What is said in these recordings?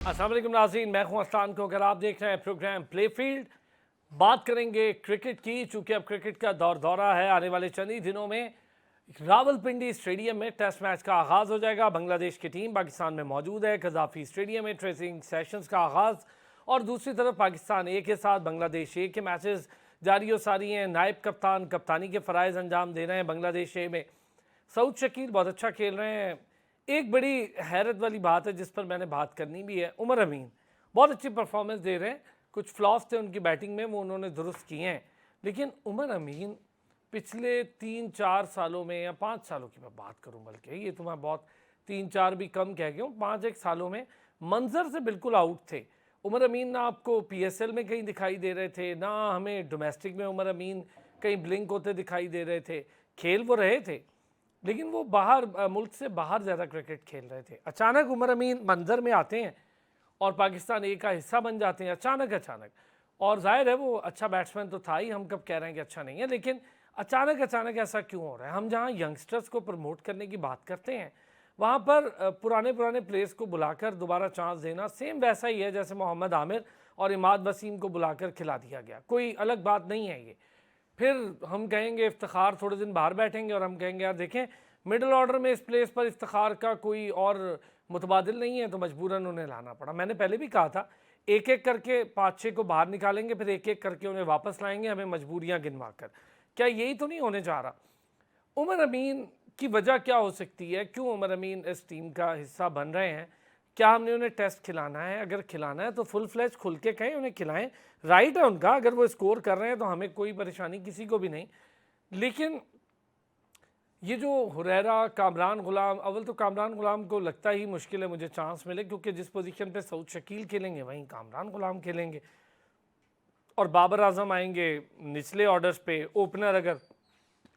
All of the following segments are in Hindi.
अस्सलाम वालेकुम नाज़रीन, मैं हूं अस्तान को। अगर आप देख रहे हैं प्रोग्राम प्ले फील्ड, बात करेंगे क्रिकेट की। चूंकि अब क्रिकेट का दौरा है, आने वाले चंद ही दिनों में रावलपिंडी स्टेडियम में टेस्ट मैच का आगाज़ हो जाएगा। बांग्लादेश की टीम पाकिस्तान में मौजूद है। कजाफी स्टेडियम में ट्रेनिंग सेशंस का आगाज़, और दूसरी तरफ पाकिस्तान ए के साथ बांग्लादेश ए के मैचेस जारी व सारी हैं। नायब कप्तान कप्तानी के फ़राइज़ अंजाम दे रहे हैं बांग्लादेश ए में। सऊद शकील बहुत अच्छा खेल रहे हैं। एक बड़ी हैरत वाली बात है जिस पर मैंने बात करनी भी है, उमर अमीन बहुत अच्छी परफॉर्मेंस दे रहे हैं। कुछ फ्लॉस थे उनकी बैटिंग में, वो उन्होंने दुरुस्त किए हैं, लेकिन उमर अमीन पिछले 3-4 सालों में, या 5 सालों की मैं बात करूं, बल्कि ये तो मैं बहुत 3-4 भी कम कह गया हूँ, 5-1 सालों में मंजर से बिल्कुल आउट थे उमर अमीन। ना आपको PSL में कहीं दिखाई दे रहे थे, ना हमें डोमेस्टिक में उमर अमीन कहीं ब्लिंक होते दिखाई दे रहे थे। खेल वो रहे थे, लेकिन वो बाहर, मुल्क से बाहर ज़्यादा क्रिकेट खेल रहे थे। अचानक उमर अमीन मंजर में आते हैं और पाकिस्तान ए का हिस्सा बन जाते हैं अचानक। और जाहिर है वो अच्छा बैट्समैन तो था ही, हम कब कह रहे हैं कि अच्छा नहीं है, लेकिन अचानक ऐसा क्यों हो रहा है? हम जहाँ यंगस्टर्स को प्रमोट करने की बात करते हैं, वहाँ पर पुराने प्लेयर्स को बुलाकर दोबारा चांस देना सेम वैसा ही है जैसे मोहम्मद आमिर और इमाद वसीम को बुलाकर खिला दिया गया। कोई अलग बात नहीं है ये। फिर हम कहेंगे इफ्तिखार थोड़े दिन बाहर बैठेंगे और हम कहेंगे यार देखें, मिडिल ऑर्डर में इस प्लेस पर इफ्तिखार का कोई और मुतबादिल नहीं है, तो मजबूरन उन्हें लाना पड़ा। मैंने पहले भी कहा था, एक एक करके 5-6 को बाहर निकालेंगे, फिर एक एक करके उन्हें वापस लाएंगे, हमें मजबूरियां गिनवा कर। क्या यही तो नहीं होने जा रहा? उमर अमीन की वजह क्या हो सकती है? क्यों उमर अमीन इस टीम का हिस्सा बन रहे हैं? क्या हमने उन्हें टेस्ट खिलाना है? अगर खिलाना है तो फुल फ्लैश खुल के कहें, उन्हें खिलाएं। राइट है उनका, अगर वो स्कोर कर रहे हैं तो हमें कोई परेशानी किसी को भी नहीं। लेकिन ये जो हुरैरा, कामरान गुलाम, अव्वल तो कामरान गुलाम को लगता ही मुश्किल है मुझे चांस मिले, क्योंकि जिस पोजीशन पे सऊद शकील खेलेंगे वहीं कामरान गुलाम खेलेंगे, और बाबर आजम आएंगे निचले ऑर्डर्स पे। ओपनर अगर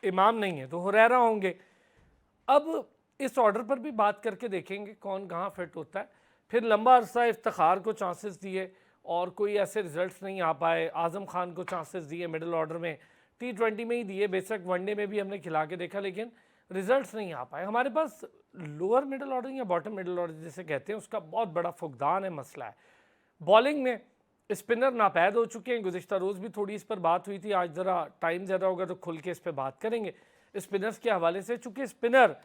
इमाम नहीं है तो हुरैरा होंगे। अब इस ऑर्डर पर भी बात करके देखेंगे कौन कहाँ फिट होता है। फिर लंबा अरसा इफ्तिखार को चांसेस दिए और कोई ऐसे रिजल्ट्स नहीं आ पाए। आज़म खान को चांसेस दिए मिडिल ऑर्डर में, T20 में ही दिए, बेशक वनडे में भी हमने खिला के देखा, लेकिन रिजल्ट्स नहीं आ पाए। हमारे पास लोअर मिडिल ऑर्डर या बॉटम मिडिल ऑर्डर जिसे कहते हैं, उसका बहुत बड़ा फुकदान है, मसला है। बॉलिंग में स्पिनर नापैद हो चुके हैं। गुज़िश्ता रोज़ भी थोड़ी इस पर बात हुई थी, आज ज़रा टाइम ज़्यादा होगा तो खुल के इस पर बात करेंगे स्पिनर्स के हवाले से। चूँकि स्पिनर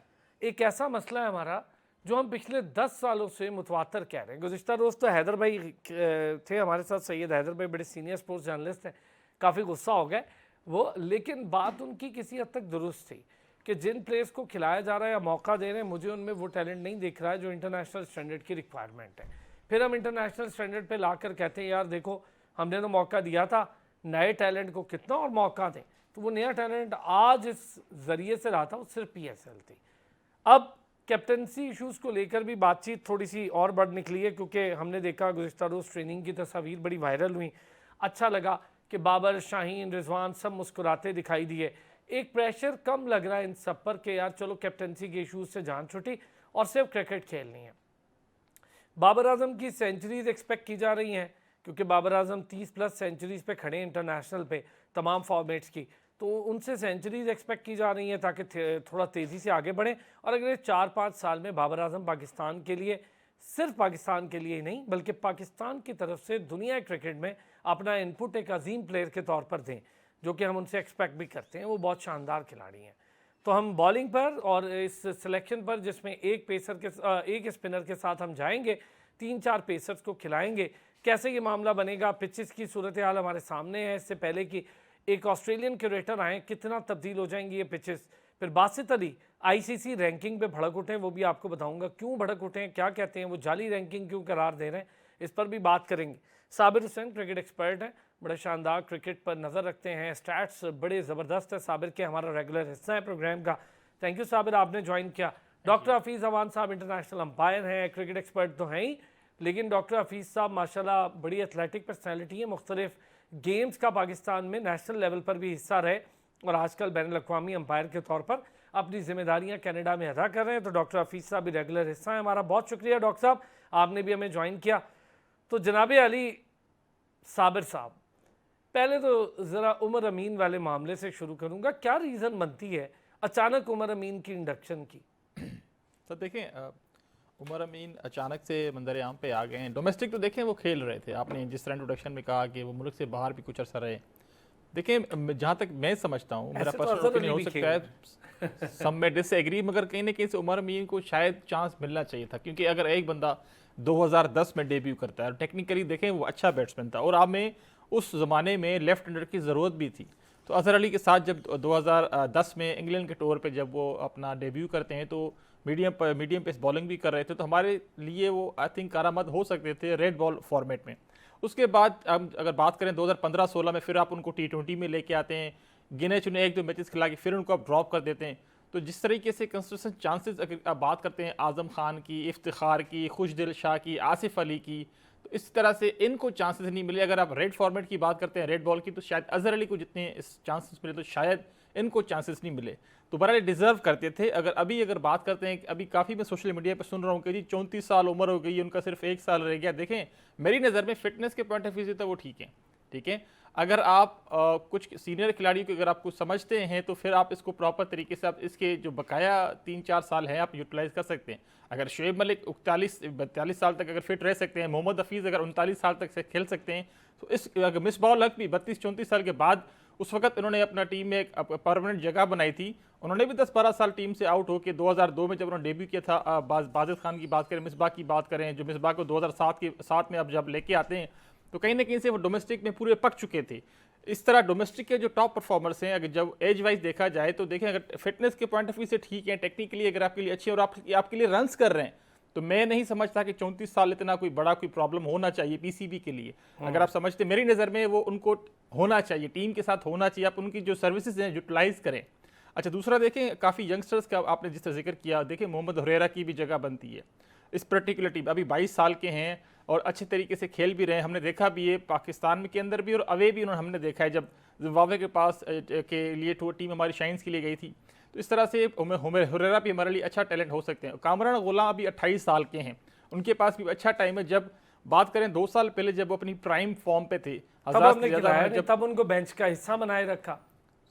एक ऐसा मसला है हमारा जो हम पिछले 10 सालों से मुतवातर कह रहे हैं। गुज़िश्ता रोज़ तो हैदर भाई थे हमारे साथ, सैयद हैदर भाई बड़े सीनियर स्पोर्ट्स जर्नलिस्ट हैं, काफ़ी गुस्सा हो गए वो, लेकिन बात उनकी किसी हद तक दुरुस्त थी कि जिन प्लेयर्स को खिलाया जा रहा है या मौका दे रहे हैं, मुझे उनमें वो टैलेंट नहीं दिख रहा है जो इंटरनेशनल स्टैंडर्ड की रिक्वायरमेंट है। फिर हम इंटरनेशनल स्टैंडर्ड पे लाकर कहते हैं यार देखो हमने तो मौका दिया था, नए टैलेंट को कितना और मौका दें। तो वो नया टैलेंट आज इस जरिए से रहा था, वो सिर्फ PSL थी। अब कैप्टनसी इश्यूज़ को लेकर भी बातचीत थोड़ी सी और बढ़ निकली है, क्योंकि हमने देखा गुज़िश्ता रोज़ ट्रेनिंग की तस्वीर बड़ी वायरल हुई। अच्छा लगा कि बाबर, शाहीन, रिजवान सब मुस्कुराते दिखाई दिए। एक प्रेशर कम लग रहा है इन सब पर कि यार चलो कैप्टनसी के इश्यूज़ से जान छुटी और सिर्फ क्रिकेट खेलनी है। बाबर आजम की सेंचुरीज एक्सपेक्ट की जा रही हैं, क्योंकि बाबर आजम 30+ सेंचुरीज पे खड़े हैं इंटरनेशनल पे तमाम फॉर्मेट्स की, तो उनसे सेंचुरीज एक्सपेक्ट की जा रही हैं ताकि थोड़ा तेज़ी से आगे बढ़ें। और अगले 4-5 साल में बाबर आजम पाकिस्तान के लिए, सिर्फ पाकिस्तान के लिए ही नहीं बल्कि पाकिस्तान की तरफ से दुनिया क्रिकेट में अपना इनपुट एक अजीम प्लेयर के तौर पर दें, जो कि हम उनसे एक्सपेक्ट भी करते हैं। वो बहुत शानदार खिलाड़ी हैं। तो हम बॉलिंग पर और इस सिलेक्शन पर, जिसमें एक स्पिनर के साथ हम जाएंगे, 3-4 पेसर्स को खिलाएंगे, कैसे ये मामला बनेगा। पिचेस की सूरत हाल हमारे सामने है, इससे पहले कि एक ऑस्ट्रेलियन क्यूरेटर आए, कितना तब्दील हो जाएंगी ये पिचेस। फिर बासित अली ICC रैंकिंग पे भड़क उठे, वो भी आपको बताऊंगा क्यों भड़क उठे हैं, क्या कहते हैं वो, जाली रैंकिंग क्यों करार दे रहे हैं, इस पर भी बात करेंगे। साबिर हुसैन क्रिकेट एक्सपर्ट हैं, बड़े शानदार क्रिकेट पर नज़र रखते हैं, स्टैट्स बड़े ज़बरदस्त है साबिर के, हमारा रेगुलर हिस्सा है प्रोग्राम का। थैंक यू साबिर, आपने ज्वाइन किया। डॉक्टर हफीज़ अवान साहब इंटरनेशनल अंपायर हैं, क्रिकेट एक्सपर्ट तो हैं ही, लेकिन डॉक्टर हफीज़ साहब माशाल्लाह बड़ी एथलेटिक पर्सनैलिटी है, मुख्तलिफ गेम्स का पाकिस्तान में नेशनल लेवल पर भी हिस्सा रहे और आजकल बैन अवी अंपायर के तौर पर अपनी जिम्मेदारियां कनाडा में अदा कर रहे हैं। तो डॉक्टर हफीज़ साहब भी रेगुलर हिस्सा है हमारा। बहुत शुक्रिया डॉक्टर साहब, आपने भी हमें ज्वाइन किया। तो जनाब अली साबिर साहब, पहले तो ज़रा उमर अमीन वाले मामले से शुरू करूंगा। क्या रीज़न बनती है अचानक उमर अमीन की इंडक्शन की? तो देखें, उमर अमीन अचानक से मंजर आम पे आ गए हैं। डोमेस्टिक तो देखें वो खेल रहे थे, आपने जिस तरह इंट्रोडक्शन में कहा कि वो मुल्क से बाहर भी कुछ अर्सा रहे। देखें जहाँ तक मैं समझता हूँ, मेरा ऐसे तो पर्सनल अजहर ओपिनियन अली हो भी सकता खेल है, रहे सब में डिसएग्री, मगर कहीं ना कहीं से उमर अमीन को शायद चांस मिलना चाहिए था। क्योंकि अगर एक बंदा 2010 में डेब्यू करता है और टेक्निकली देखें वो अच्छा बैट्समैन था और आप में उस ज़माने में लेफ्ट हैंडर की ज़रूरत भी थी, तो अजहर अली के साथ जब 2010 में इंग्लैंड के टूर पे जब वो अपना डेब्यू करते हैं तो मीडियम पेस बॉलिंग भी कर रहे थे, तो हमारे लिए वो आई थिंक कारामद हो सकते थे रेड बॉल फॉर्मेट में। उसके बाद हम अगर बात करें 2015-16 में, फिर आप उनको T20 में लेके आते हैं, गिने चुने एक दो मैचेस खिला के फिर उनको आप ड्रॉप कर देते हैं। तो जिस तरीके से कंसिस्टेंट चांसेस अगर आप बात करते हैं आज़म खान की, इफ्तिखार की, खुशदिल शाह की, आसिफ अली की, तो इस तरह से इनको चांसेस नहीं मिले। अगर आप रेड फॉर्मेट की बात करते हैं रेड बॉल की, तो शायद अजहर अली को जितने इस चांसेस मिले तो शायद इनको चांसेस नहीं मिले। तो बहरहाल डिजर्व करते थे। अगर बात करते हैं, अभी काफ़ी मैं सोशल मीडिया पर सुन रहा हूँ कि जी 34 साल उम्र हो गई, उनका सिर्फ 1 साल रह गया। देखें मेरी नज़र में फिटनेस के पॉइंट ऑफ व्यू से तो वो ठीक है। अगर आप कुछ सीनियर खिलाड़ियों को अगर आप कुछ समझते हैं तो फिर आप इसको प्रॉपर तरीके से आप इसके जो बकाया 3-4 साल हैं आप यूटिलाइज कर सकते हैं। अगर शुएब मलिक 42 साल तक अगर फिट रह सकते हैं, मोहम्मद हफीज़ अगर 39 साल तक से खेल सकते हैं, तो इस मिसबाह हक भी 32-34 साल के बाद, उस वक्त उन्होंने अपना टीम में एक परमानेंट जगह बनाई थी। उन्होंने भी 10-12 साल टीम से आउट होकर 2002 में जब उन्होंने डेब्यू किया था, बाजिद खान की बात करें, मिसबाह की बात करें, जो मिसबाह को 2007 में अब जब लेके आते हैं तो कहीं ना कहीं से वो डोमेस्टिक में पूरे पक चुके थे। इस तरह डोमेस्टिक के जो टॉप परफॉर्मर्स हैं, अगर जब एज वाइज देखा जाए तो देखें अगर फिटनेस के पॉइंट ऑफ व्यू से ठीक है, टेक्निकली अगर आपके लिए अच्छे और आपके लिए रन्स कर रहे हैं, तो मैं नहीं समझता कि 34 साल इतना कोई बड़ा कोई प्रॉब्लम होना चाहिए पीसीबी के लिए। अगर आप समझते, मेरी नज़र में वो उनको होना चाहिए, टीम के साथ होना चाहिए, आप उनकी जो सर्विसेज हैं यूटिलाइज करें। अच्छा, दूसरा देखें काफ़ी यंगस्टर्स का आपने जिस तरह जिक्र किया, देखें मोहम्मद हुरैरा की भी जगह बनती है इस पर्टिकुलर टीम। अभी 22 साल के हैं और अच्छे तरीके से खेल भी रहे हैं, हमने देखा भी है पाकिस्तान के अंदर भी और अवे भी उन्होंने हमने देखा है जब जिम्बाब्वे के पास के लिए टीम हमारी शाइन्स के लिए गई थी। तो इस तरह से हुरैरा भी हमारे लिए अच्छा टैलेंट हो सकते हैं। कामरान गुलाम अभी 28 साल के हैं, उनके पास भी अच्छा टाइम है। जब बात करें 2 साल पहले जब वो अपनी प्राइम फॉर्म पे थे, तब हमने खिलाया नहीं, तब उनको बेंच का हिस्सा बनाए रखा।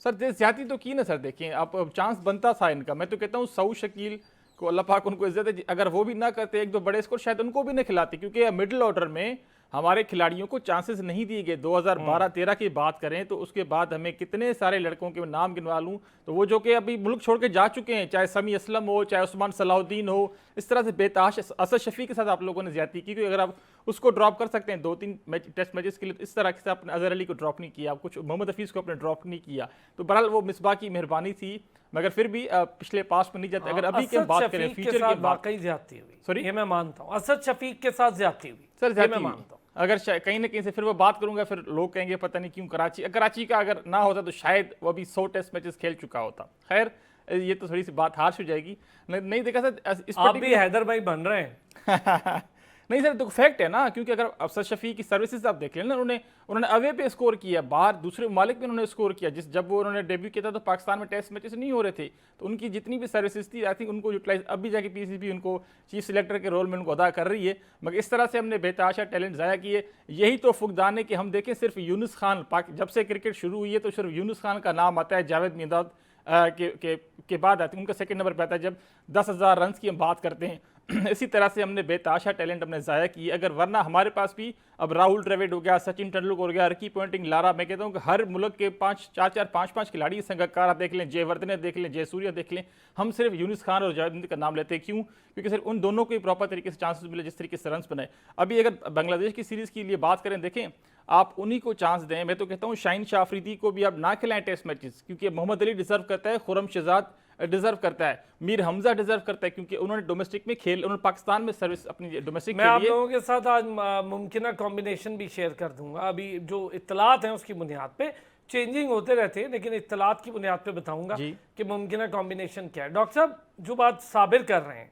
सर ज्यादा तो की ना सर, देखिए आप चांस बनता था इनका। मैं तो कहता हूँ सऊ शकील को अल्लाह पाक उनको इज्जत है, अगर वो भी ना करते एक दो बड़े स्कोर शायद उनको भी नहीं खिलाते, क्योंकि मिडिल ऑर्डर में हमारे खिलाड़ियों को चांसेस नहीं दिए गए। 2012-13 की बात करें तो उसके बाद हमें कितने सारे लड़कों के नाम गिनवा लूँ तो वो जो कि अभी मुल्क छोड़ के जा चुके हैं, चाहे समी असलम हो, चाहे उस्मान सलाउद्दीन हो, इस तरह से बेताश असद शफी के साथ आप लोगों ने ज्यादती की। क्योंकि अगर आप उसको ड्रॉप कर सकते हैं 2-3 टेस्ट मैचेस के लिए, इस तरह से आपने अजहर अली को ड्रॉप नहीं किया, कुछ मोहम्मद हफीज़ को आपने ड्रॉप नहीं किया, तो बहरहाल वो मिसबाह की मेहरबानी थी। मगर फिर भी पिछले पास में नहीं जाते। अगर अभी की बात करें फ्यूचर की, वाकई ज्यादती हुई, सॉरी ये मैं मानता हूँ, असद शफीक के साथ ज्यादती हुई सर, मैं मानता हूँ। अगर कहीं ना कहीं से फिर वो बात करूंगा फिर लोग कहेंगे पता नहीं क्यों कराची का अगर ना होता तो शायद वो अभी 100 टेस्ट मैचेस खेल चुका होता। खैर ये तो थोड़ी सी बात हार्श हो जाएगी। नहीं देखा सर इस आप भी हैदर भाई बन रहे हैं। नहीं सर, तो फैक्ट है ना, क्योंकि अगर अफसर शफी की सर्विसेज आप देख लें ना, उन्होंने अवे पे स्कोर किया, बाहर दूसरे ममालिक में उन्होंने स्कोर किया। जब वो उन्होंने डेब्यू किया था तो पाकिस्तान में टेस्ट मैचेस नहीं हो रहे थे, तो उनकी जितनी भी सर्विसेज थी आई थिंक उनको यूटिलाइज अब भी जाके पीसीबी उनको चीफ सिलेक्टर के रोल में उनको अदा कर रही है। मगर इस तरह से हमने बेताशा टैलेंट ज़ाया किए। यही तो फुकदान है कि हम देखें सिर्फ यूनुस खान, जब से क्रिकेट शुरू हुई है तो सिर्फ यूनुस खान का नाम आता है, जावेद मियांदाद के बाद आती है, उनका सेकंड नंबर पे आता है जब 10,000 रन की हम बात करते हैं। इसी तरह से हमने बेताशा टैलेंट हमने ज़ाया की। अगर वरना हमारे पास भी अब राहुल द्रविड़ हो गया, सचिन तेंदुलकर हो गया, रिकी पॉन्टिंग, लारा, मैं कहता हूँ कि हर मुल्क के 5-5 खिलाड़ी, संगकारा देख लें, जयवर्धने देख लें, जयसूर्या देख लें, हम सिर्फ यूनुस खान और जावेद का नाम लेते हैं। क्यों? क्योंकि सिर्फ उन दोनों को ही प्रॉपर तरीके से चांसेस मिले जिस तरीके से रन बनाए। अभी अगर बांग्लादेश की सीरीज़ के लिए बात करें, देखें आप उन्हीं को चांस दें। मैं तो कहता हूँ शाहीन शाह अफरीदी को भी आप ना खिलाएं टेस्ट मैचेस, क्योंकि मोहम्मद अली डिजर्व करता है, खुरम शहजाद डिजर्व करता है, मीर हमजा डिजर्व करता है, क्योंकि उन्होंने डोमेस्टिक में उन्होंने पाकिस्तान में सर्विस अपनी डोमेस्टिक मैं आप लोगों के साथ आज मुमकिन कॉम्बिनेशन भी शेयर कर दूंगा। अभी जो इत्तलात हैं उसकी बुनियाद पे चेंजिंग होते रहते हैं, लेकिन इत्तलात की बुनियाद पे बताऊंगा कि मुमकिन कॉम्बिनेशन क्या है। डॉक्टर साहब जो बात साबिर कर रहे हैं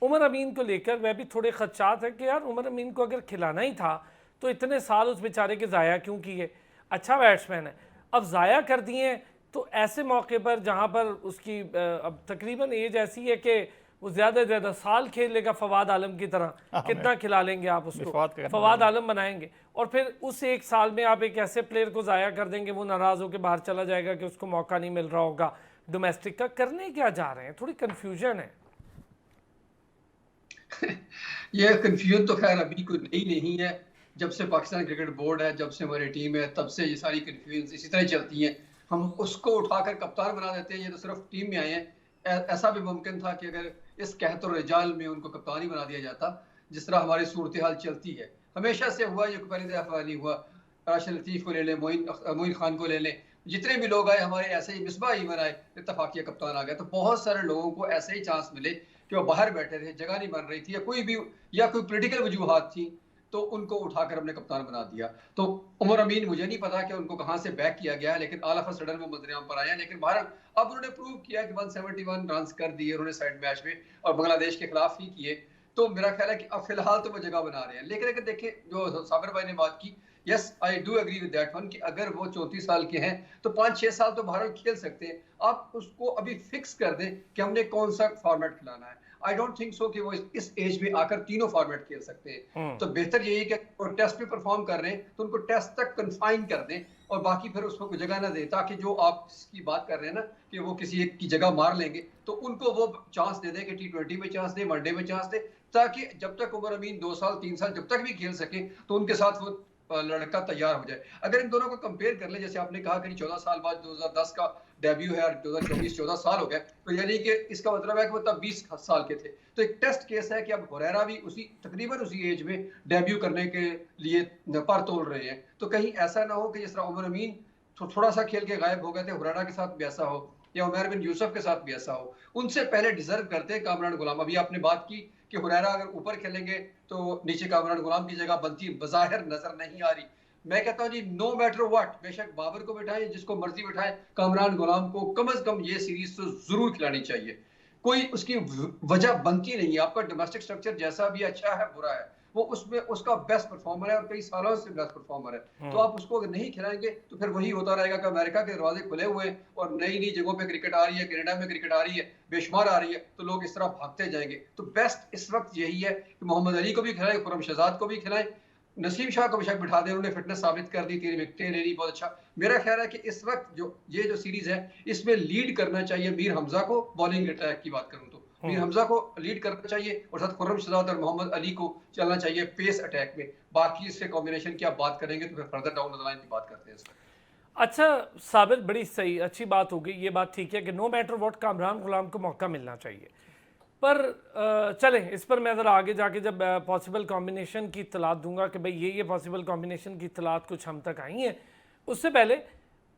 उमर अमीन को लेकर, वह भी थोड़े खदशात है कि यार उमर अमीन को अगर खिलाना ही था तो इतने साल उस बेचारे के ज़ाया क्यों किए। अच्छा बैट्समैन है, अब ज़ाया कर दिए तो ऐसे मौके पर जहाँ पर उसकी अब तकरीबन एज ऐसी है कि वो ज़्यादा से ज़्यादा साल खेल लेगा फवाद आलम की तरह, कितना खिला लेंगे आप उसको, फवाद आलम बनाएंगे, और फिर उस 1 साल में आप एक ऐसे प्लेयर को ज़ाया कर देंगे, वो नाराज़ होकर बाहर चला जाएगा कि उसको मौका नहीं मिल रहा होगा डोमेस्टिक का। करने क्या जा रहे हैं, थोड़ी कन्फ्यूजन है। ये कंफ्यूजन तो खैर अभी कोई नई नहीं है। जब से पाकिस्तान क्रिकेट बोर्ड है, जब से हमारी टीम है, तब से ये सारी कंफ्यूजन इसी तरह चलती हैं। हम उसको उठाकर कप्तान बना देते हैं, ये तो सिर्फ टीम में आए हैं। ऐसा भी मुमकिन था कि अगर इस कहत और रिजाल में उनको कप्तान ही बना दिया जाता, जिस तरह हमारी सूरत हाल चलती है। हमेशा से हुआ, ये पहली दफा नहीं हुआ। राशिद लतीफ़ को ले लें, मोइन खान को ले लें, जितने भी लोग आए हमारे ऐसे ही, मिसबा इमन आए, इत्तफाकिया कप्तान आ गया। तो बहुत सारे लोगों को ऐसे ही चांस मिले कि वो बाहर बैठे थे, जगह नहीं बन रही थी, या कोई पोलिटिकल वजूहात थी, तो उनको उठाकर हमने कप्तान बना दिया। तो उमर अमीन, मुझे नहीं पता कि उनको कहाँ से बैक किया गया है, लेकिन ऑल ऑफ अ सडन वो मंजरेआम पर आए हैं। लेकिन भारत, अब उन्होंने प्रूव किया कि 171 रन कर दिए उन्होंने साइड मैच में, और बांग्लादेश के खिलाफ ही किए। तो मेरा ख्याल है कि अब फिलहाल तो वो जगह बना रहे हैं। लेकिन अगर देखें, जो साबिर भाई ने बात की, yes I do agree with that one, कि अगर वो 34 साल के हैं तो 5-6 साल तो भारत खेल सकते हैं। आप उसको अभी फिक्स कर दें कि हमने कौन सा फॉर्मेट खिलाना है। आई डोंट थिंक सो कि वो इस एज में आकर तीनों फॉर्मेट खेल सकते हैं। तो बेहतर यही है कि वो टेस्ट पे परफॉर्म कर रहे हैं तो उनको टेस्ट तक कन्फाइन कर दें, और बाकी फिर उसको कोई जगह ना दें, ताकि जो आप की बात कर रहे हैं ना कि वो किसी एक की जगह मार लेंगे, तो उनको वो चांस दे दें कि T20 में चांस दे, वनडे में चांस दे, ताकि जब तक उमर अमीन 2 साल 3 साल जब तक भी खेल सके तो उनके साथ वो लड़का तैयार हो जाए। अगर इन दोनों को कंपेयर कर ले, जैसे आपने कहा कि 14 साल बाद 2010 का डेब्यू है और 2024 14 साल हो गए, तो यानी कि इसका मतलब है कि वो तब 20 साल के थे। तो एक टेस्ट केस है कि अब हुरैरा भी तकरीबन उसी एज में डेब्यू करने के लिए पर तोल रहे हैं। तो कहीं ऐसा ना हो कि जिस तरह उमर अमीन थोड़ा सा खेल के गायब हो गए थे, हुरैरा के साथ भी ऐसा हो, या उमर बिन यूसुफ के साथ भी ऐसा हो। उनसे पहले डिजर्व करते हैं कामरान गुलाम। अभी आपने बात की कि हुरैरा अगर ऊपर खेलेंगे तो नीचे कामरान गुलाम की जगह बनती बज़ाहिर नजर नहीं आ रही। मैं कहता हूँ जी, नो मैटर व्हाट, बेशक बाबर को बिठाएं, जिसको मर्जी बिठाएं, कामरान गुलाम को कम से कम ये सीरीज तो जरूर खिलानी चाहिए। कोई उसकी वजह बनती नहीं है। आपका डोमेस्टिक स्ट्रक्चर जैसा भी अच्छा है बुरा है, वो उसमें उसका बेस्ट परफॉर्मर है और कई सालों से बेस्ट परफॉर्मर है। तो आप उसको अगर नहीं खिलाएंगे तो फिर वही होता रहेगा कि अमेरिका के दरवाजे खुले हुए हैं और नई नई जगहों पे क्रिकेट आ रही है, कनाडा में क्रिकेट आ रही है, बेशुमार आ रही है, तो लोग इस तरह भागते जाएंगे। तो बेस्ट इस वक्त यही है कि मोहम्मद अली को भी खिलाएं, खुरम शहजाद को भी खिलाएं, नसीम शाह को बेशक बिठा दें, उन्होंने फिटनेस साबित कर दी, 3 विकेटें ले ली, बहुत अच्छा। मेरा ख्याल है कि इस वक्त जो सीरीज है, इसमें लीड करना चाहिए मीर हमजा को। बॉलिंग अटैक की बात करूं तो मीर हमजा को लीड करना चाहिए, और साथ खुर्रम शहजाद और मोहम्मद अली को चलना चाहिए पेस अटैक में। बाकी इसके कॉम्बिनेशन की आप बात करेंगे तो फिर फर्दर डाउन द लाइन की बात करते हैं। अच्छा साबिर, बड़ी सही अच्छी बात हो गई। ये बात ठीक है कि नो मैटर व्हाट कामरान गुलाम को मौका मिलना चाहिए, पर चलें इस पर मैं ज़रा आगे जाके जब पॉसिबल कॉम्बिनेशन की इत्तलात दूंगा कि भाई ये पॉसिबल कॉम्बिनेशन की इत्तलात कुछ हम तक आई हैं। उससे पहले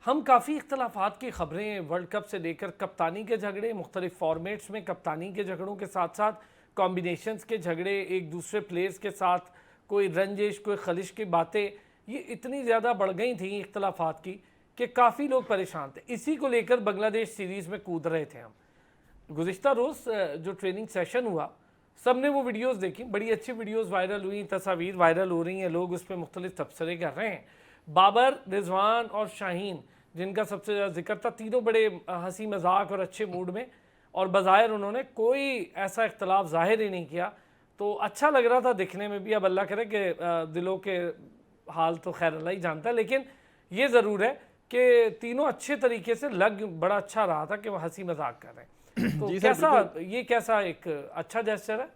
हम काफ़ी इख्तलाफात की ख़बरें वर्ल्ड कप से लेकर कप्तानी के झगड़े, मुख्तलिफ फॉर्मेट्स में कप्तानी के झगड़ों के साथ साथ कॉम्बिनेशंस के झगड़े, एक दूसरे प्लेयर्स के साथ कोई रंजिश, कोई खलिश की बातें, ये इतनी ज़्यादा बढ़ गई थी इख्तलाफात की कि काफ़ी लोग परेशान थे। इसी को लेकर बांग्लादेश सीरीज़ में कूद रहे थे हम। गुज़िश्ता रोज़ जो ट्रेनिंग सेशन हुआ, सब ने वो वीडियोस देखी, बड़ी अच्छी वीडियोस वायरल हुई, तस्वीर वायरल हो रही हैं, लोग उस पर मुख्तलिफ तबसरे कर रहे हैं। बाबर, रिजवान और शाहीन, जिनका सबसे ज़्यादा जिक्र था, तीनों बड़े हंसी मजाक और अच्छे मूड में, और बज़ाहिर उन्होंने कोई ऐसा इख्तलाफ ज़ाहिर ही नहीं किया। तो अच्छा लग रहा था दिखने में भी। अब अल्लाह करे कि दिलों के हाल तो खैर अल्लाह ही जानता है, लेकिन ये ज़रूर है कि तीनों अच्छे तरीके से बड़ा अच्छा रहा था कि वो हंसी मजाक कर रहे हैं। तो जी कैसा, सर, ये कैसा एक अच्छा जेस्चर है?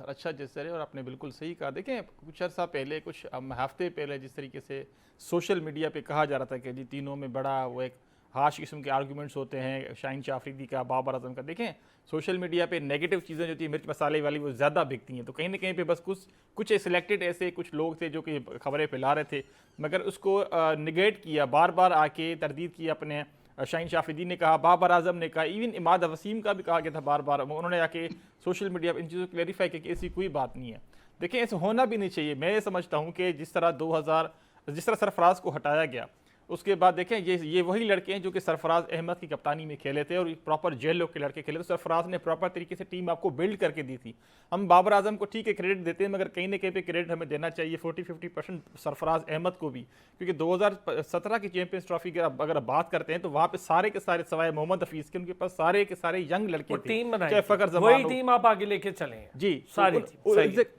अच्छा जेस्चर है, और आपने बिल्कुल सही कहा। देखें, कुछ अर्सा पहले, कुछ हफ्ते पहले जिस तरीके से सोशल मीडिया पे कहा जा रहा था कि जी तीनों में बड़ा वो एक हाश किस्म के आर्गूमेंट्स होते हैं, शाहीन शाह अफरीदी का, बाबर आजम का। देखें, सोशल मीडिया पे नेगेटिव चीज़ें जो होती है, मिर्च मसाले वाली, वो ज़्यादा बिकती हैं। तो कहीं ना कहीं पे बस कुछ सिलेक्टेड ऐसे कुछ लोग थे जो कि खबरें फैला रहे थे, मगर उसको निगेट किया, बार बार आके तरदीद की। अपने शाहीन शाह अफरीदी ने कहा, बाबर आजम ने कहा, इवन इमाद वसीम का भी कहा गया था बार बार। उन्होंने आके सोशल मीडिया पर इन चीज़ों को क्लैरिफाई किया कि ऐसी कोई बात नहीं है। देखें, ऐसे होना भी नहीं चाहिए। मैं समझता हूँ कि जिस तरह सरफराज को हटाया गया, उसके बाद देखें ये वही लड़के हैं जो कि सरफराज अहमद की कप्तानी में खेले थे और प्रॉपर जेल लोग के लड़के खेले। तो सरफराज ने प्रॉपर तरीके से टीम आपको बिल्ड करके दी थी। हम बाबर आजम को ठीक है क्रेडिट देते हैं, मगर कहीं ना कहीं पे क्रेडिट हमें देना चाहिए 40-50% सरफराज अहमद को भी, क्योंकि 2017 की चैंपियंस ट्रॉफी की अगर बात करते हैं तो वहाँ पे सारे के सारे सवाए मोहम्मद हफीज के, उनके पास सारे के सारे यंग लड़के थे, टीम बनाई, चाहे फकर जमान वही टीम आप आगे लेके चले हैं। जी, सारी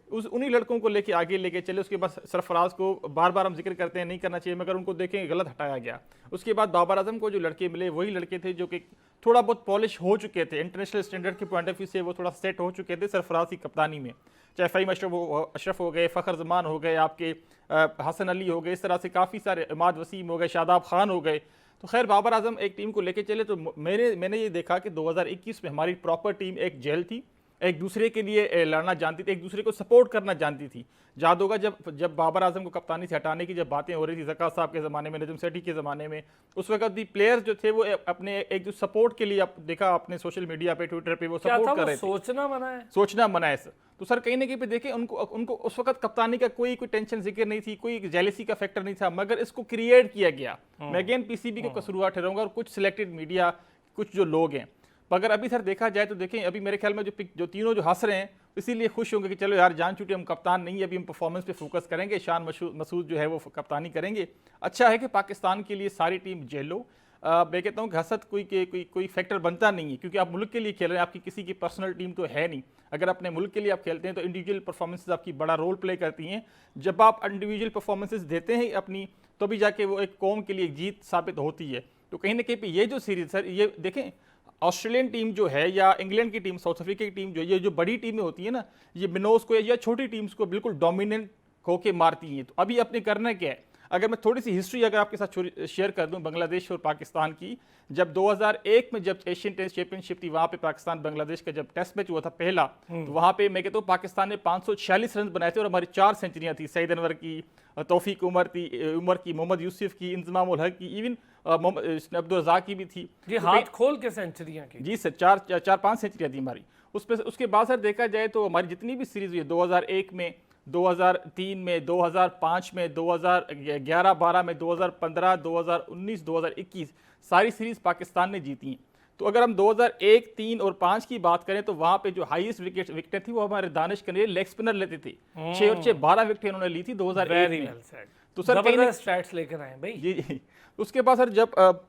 उन्हीं लड़कों को लेके आगे लेके चले। उसके बाद सरफराज को बार बार हम जिक्र करते हैं, नहीं करना चाहिए, मगर उनको देखें गलत हटाया गया। उसके बाद बाबर आजम को जो लड़के मिले वही लड़के थे जो कि थोड़ा बहुत पॉलिश हो चुके थे, इंटरनेशनल स्टैंडर्ड के पॉइंट ऑफ व्यू से वो थोड़ा सेट हो चुके थे सरफराज की कप्तानी में। चाहे फ़हीम अशरफ हो गए, फ़खर जमान हो गए, आपके हसन अली हो गए, इस तरह से काफ़ी सारे, इमाद वसीम हो गए, शादाब खान हो गए। तो खैर बाबर आजम एक टीम को लेके चले। तो मैंने ये देखा कि 2021 में हमारी प्रॉपर टीम एक जेल थी, एक दूसरे के लिए लड़ना जानती थी, एक दूसरे को सपोर्ट करना जानती थी। याद होगा जब बाबर आजम को कप्तानी से हटाने की जब बातें हो रही थी ज़का साहब के ज़माने में, नजम सेठी के ज़माने में, उस वक्त भी प्लेयर्स जो थे वो अपने एक जो सपोर्ट के लिए देखा अपने सोशल मीडिया पे, ट्विटर पे वो सपोर्ट कर रहे थे। सोचना मना है, सोचना मना है। तो सर कहीं ना कहीं पे देखें उनको उस वक्त कप्तानी का कोई टेंशन जिक्र नहीं थी, कोई जेलेसी का फैक्टर नहीं था, मगर इसको क्रिएट किया गया। मैं अगेन पीसीबी को कसूरवार ठहराऊंगा और कुछ सिलेक्टेड मीडिया, कुछ जो लोग हैं। मगर अभी सर देखा जाए तो देखें अभी मेरे ख्याल में जो तीनों जो हंस रहे हैं इसीलिए खुश होंगे कि चलो यार जान छूटे, हम कप्तान नहीं है, अभी हम परफॉर्मेंस पे फोकस करेंगे, शान मसूद जो है वो कप्तानी करेंगे। अच्छा है कि पाकिस्तान के लिए सारी टीम जेलो। मैं कहता हूँ कि हसद कोई फैक्टर बनता नहीं है, क्योंकि आप मुल्क के लिए खेल रहे हैं, आपकी किसी की पर्सनल टीम तो है नहीं। अगर अपने मुल्क के लिए आप खेलते हैं तो इंडिविजुअल परफॉर्मेंसेज आपकी बड़ा रोल प्ले करती हैं। जब आप इंडिविजुअल परफॉर्मेंसेज देते हैं अपनी, तो भी जाके वो एक कौम के लिए एक जीत साबित होती है। तो कहीं ना कहीं पे ये जो सीरीज सर, ये देखें ऑस्ट्रेलियन टीम जो है या इंग्लैंड की टीम, साउथ अफ्रीका की टीम जो ये जो बड़ी टीमें होती है ना, ये मिनोज को या छोटी टीम्स को बिल्कुल डोमिनेंट होके मारती हैं। तो अभी अपने करना क्या है, अगर मैं थोड़ी सी हिस्ट्री अगर आपके साथ शेयर कर दूं बांग्लादेश और पाकिस्तान की, जब 2001 में जब एशियन टेस्ट चैंपियनशिप थी, वहां पे पाकिस्तान बांग्लादेश का जब टेस्ट मैच हुआ था पहला, तो वहां पे मैं कहता हूँ पाकिस्तान ने 546 रन बनाए थे और हमारी 4 सेंचुरियां थी। सईद अनवर की, तौफीक उमर की, मोहम्मद यूसुफ की, इंतजाम उल हक की, इवन अब्दुल रज़ाक की भी थी। जी हाथ खोल के सेंचुरियां की। जी सर, 4-5 सेंचुरियां थी हमारी। उसके बाद सर देखा जाए तो हमारी जितनी भी सीरीज हुई है 2001 में, 2003 में, 2005 में, 2011-12 में, 2015, 2019, 2021 सारी सीरीज पाकिस्तान ने जीती हैं। तो अगर हम 2001, 3 और 5 की बात करें तो वहां पे जो हाईएस्ट विकेट थी वो हमारे दानिश कनेरी लेग स्पिनर लेते थे। 6 और 6 12 विकेट उन्होंने ली थी 2001 में। तो सर जबरदस्त स्टैट्स लेकर आए भाई। जी। उसके बाद सर जब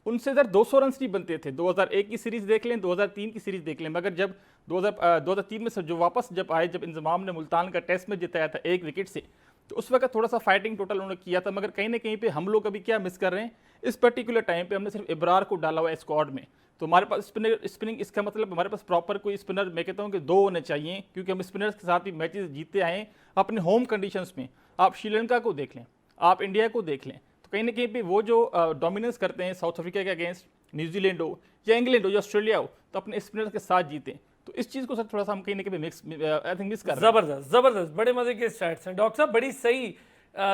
उनसे सर 200 रन नहीं बनते थे। 2001 की सीरीज देख लें, 2003 की सीरीज देख लें, मगर जब 2003 में सर जो वापस जब आए, जब इंजमाम ने मुल्तान का टेस्ट में जिताया था 1 विकेट से, तो उस वक्त थोड़ा सा फाइटिंग टोटल उन्होंने किया था। मगर कहीं ना कहीं पे हम लोग अभी क्या मिस कर रहे हैं, इस पर्टिकुलर टाइम पे हमने सिर्फ इब्रार को डाला हुआ है स्क्वाड में। तो हमारे पास स्पिनिंग, इसका मतलब हमारे पास प्रॉपर कोई स्पिनर मैं कहता हूँ कि 2 होने चाहिए, क्योंकि हम स्पिनर्स के साथ ही मैचेस जीतते आए हैं अपने होम कंडीशंस में। आप श्रीलंका को देख लें, आप इंडिया को देख लें, तो कहीं ना कहीं पे वो जो डोमिनेंस करते हैं साउथ अफ्रीका के अगेंस्ट, न्यूजीलैंड हो या इंग्लैंड हो या ऑस्ट्रेलिया हो, तो अपने स्पिनर्स के साथ जीते। तो इस चीज़ को सर थोड़ा सा हम कहीं ना कहीं मिस कर रहे हैं। जबरदस्त बड़े मजे के स्टैट्स हैं डॉक्टर साहब, बड़ी सही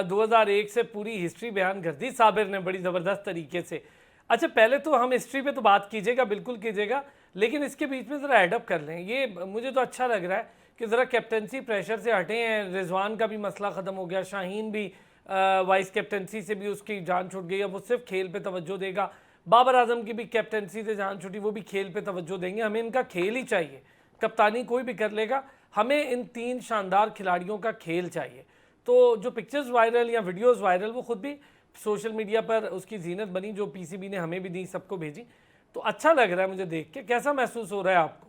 2001 से पूरी हिस्ट्री बयान कर दी साबिर ने बड़ी ज़बरदस्त तरीके से। अच्छा पहले तो हम हिस्ट्री पे तो बात कीजिएगा, बिल्कुल कीजिएगा, लेकिन इसके बीच में ज़रा एडअप कर लें। ये मुझे तो अच्छा लग रहा है कि ज़रा कैप्टनसी प्रेशर से हटे हैं। रिजवान का भी मसला ख़त्म हो गया, शाहीन भी वाइस कैप्टनसी से भी उसकी जान छूट गई, अब वो सिर्फ खेल पे तवज्जो देगा। बाबर आजम की भी कैप्टनसी से जान छूटी, वो भी खेल पे तवज्जो देंगे। हमें इनका खेल ही चाहिए, कप्तानी कोई भी कर लेगा, हमें इन 3 शानदार खिलाड़ियों का खेल चाहिए। तो जो पिक्चर्स वायरल या वीडियोस वायरल, वो खुद भी सोशल मीडिया पर उसकी जीनत बनी, जो पीसीबी ने हमें भी दी, सबको भेजी, तो अच्छा लग रहा है मुझे देख के। कैसा महसूस हो रहा है आपको?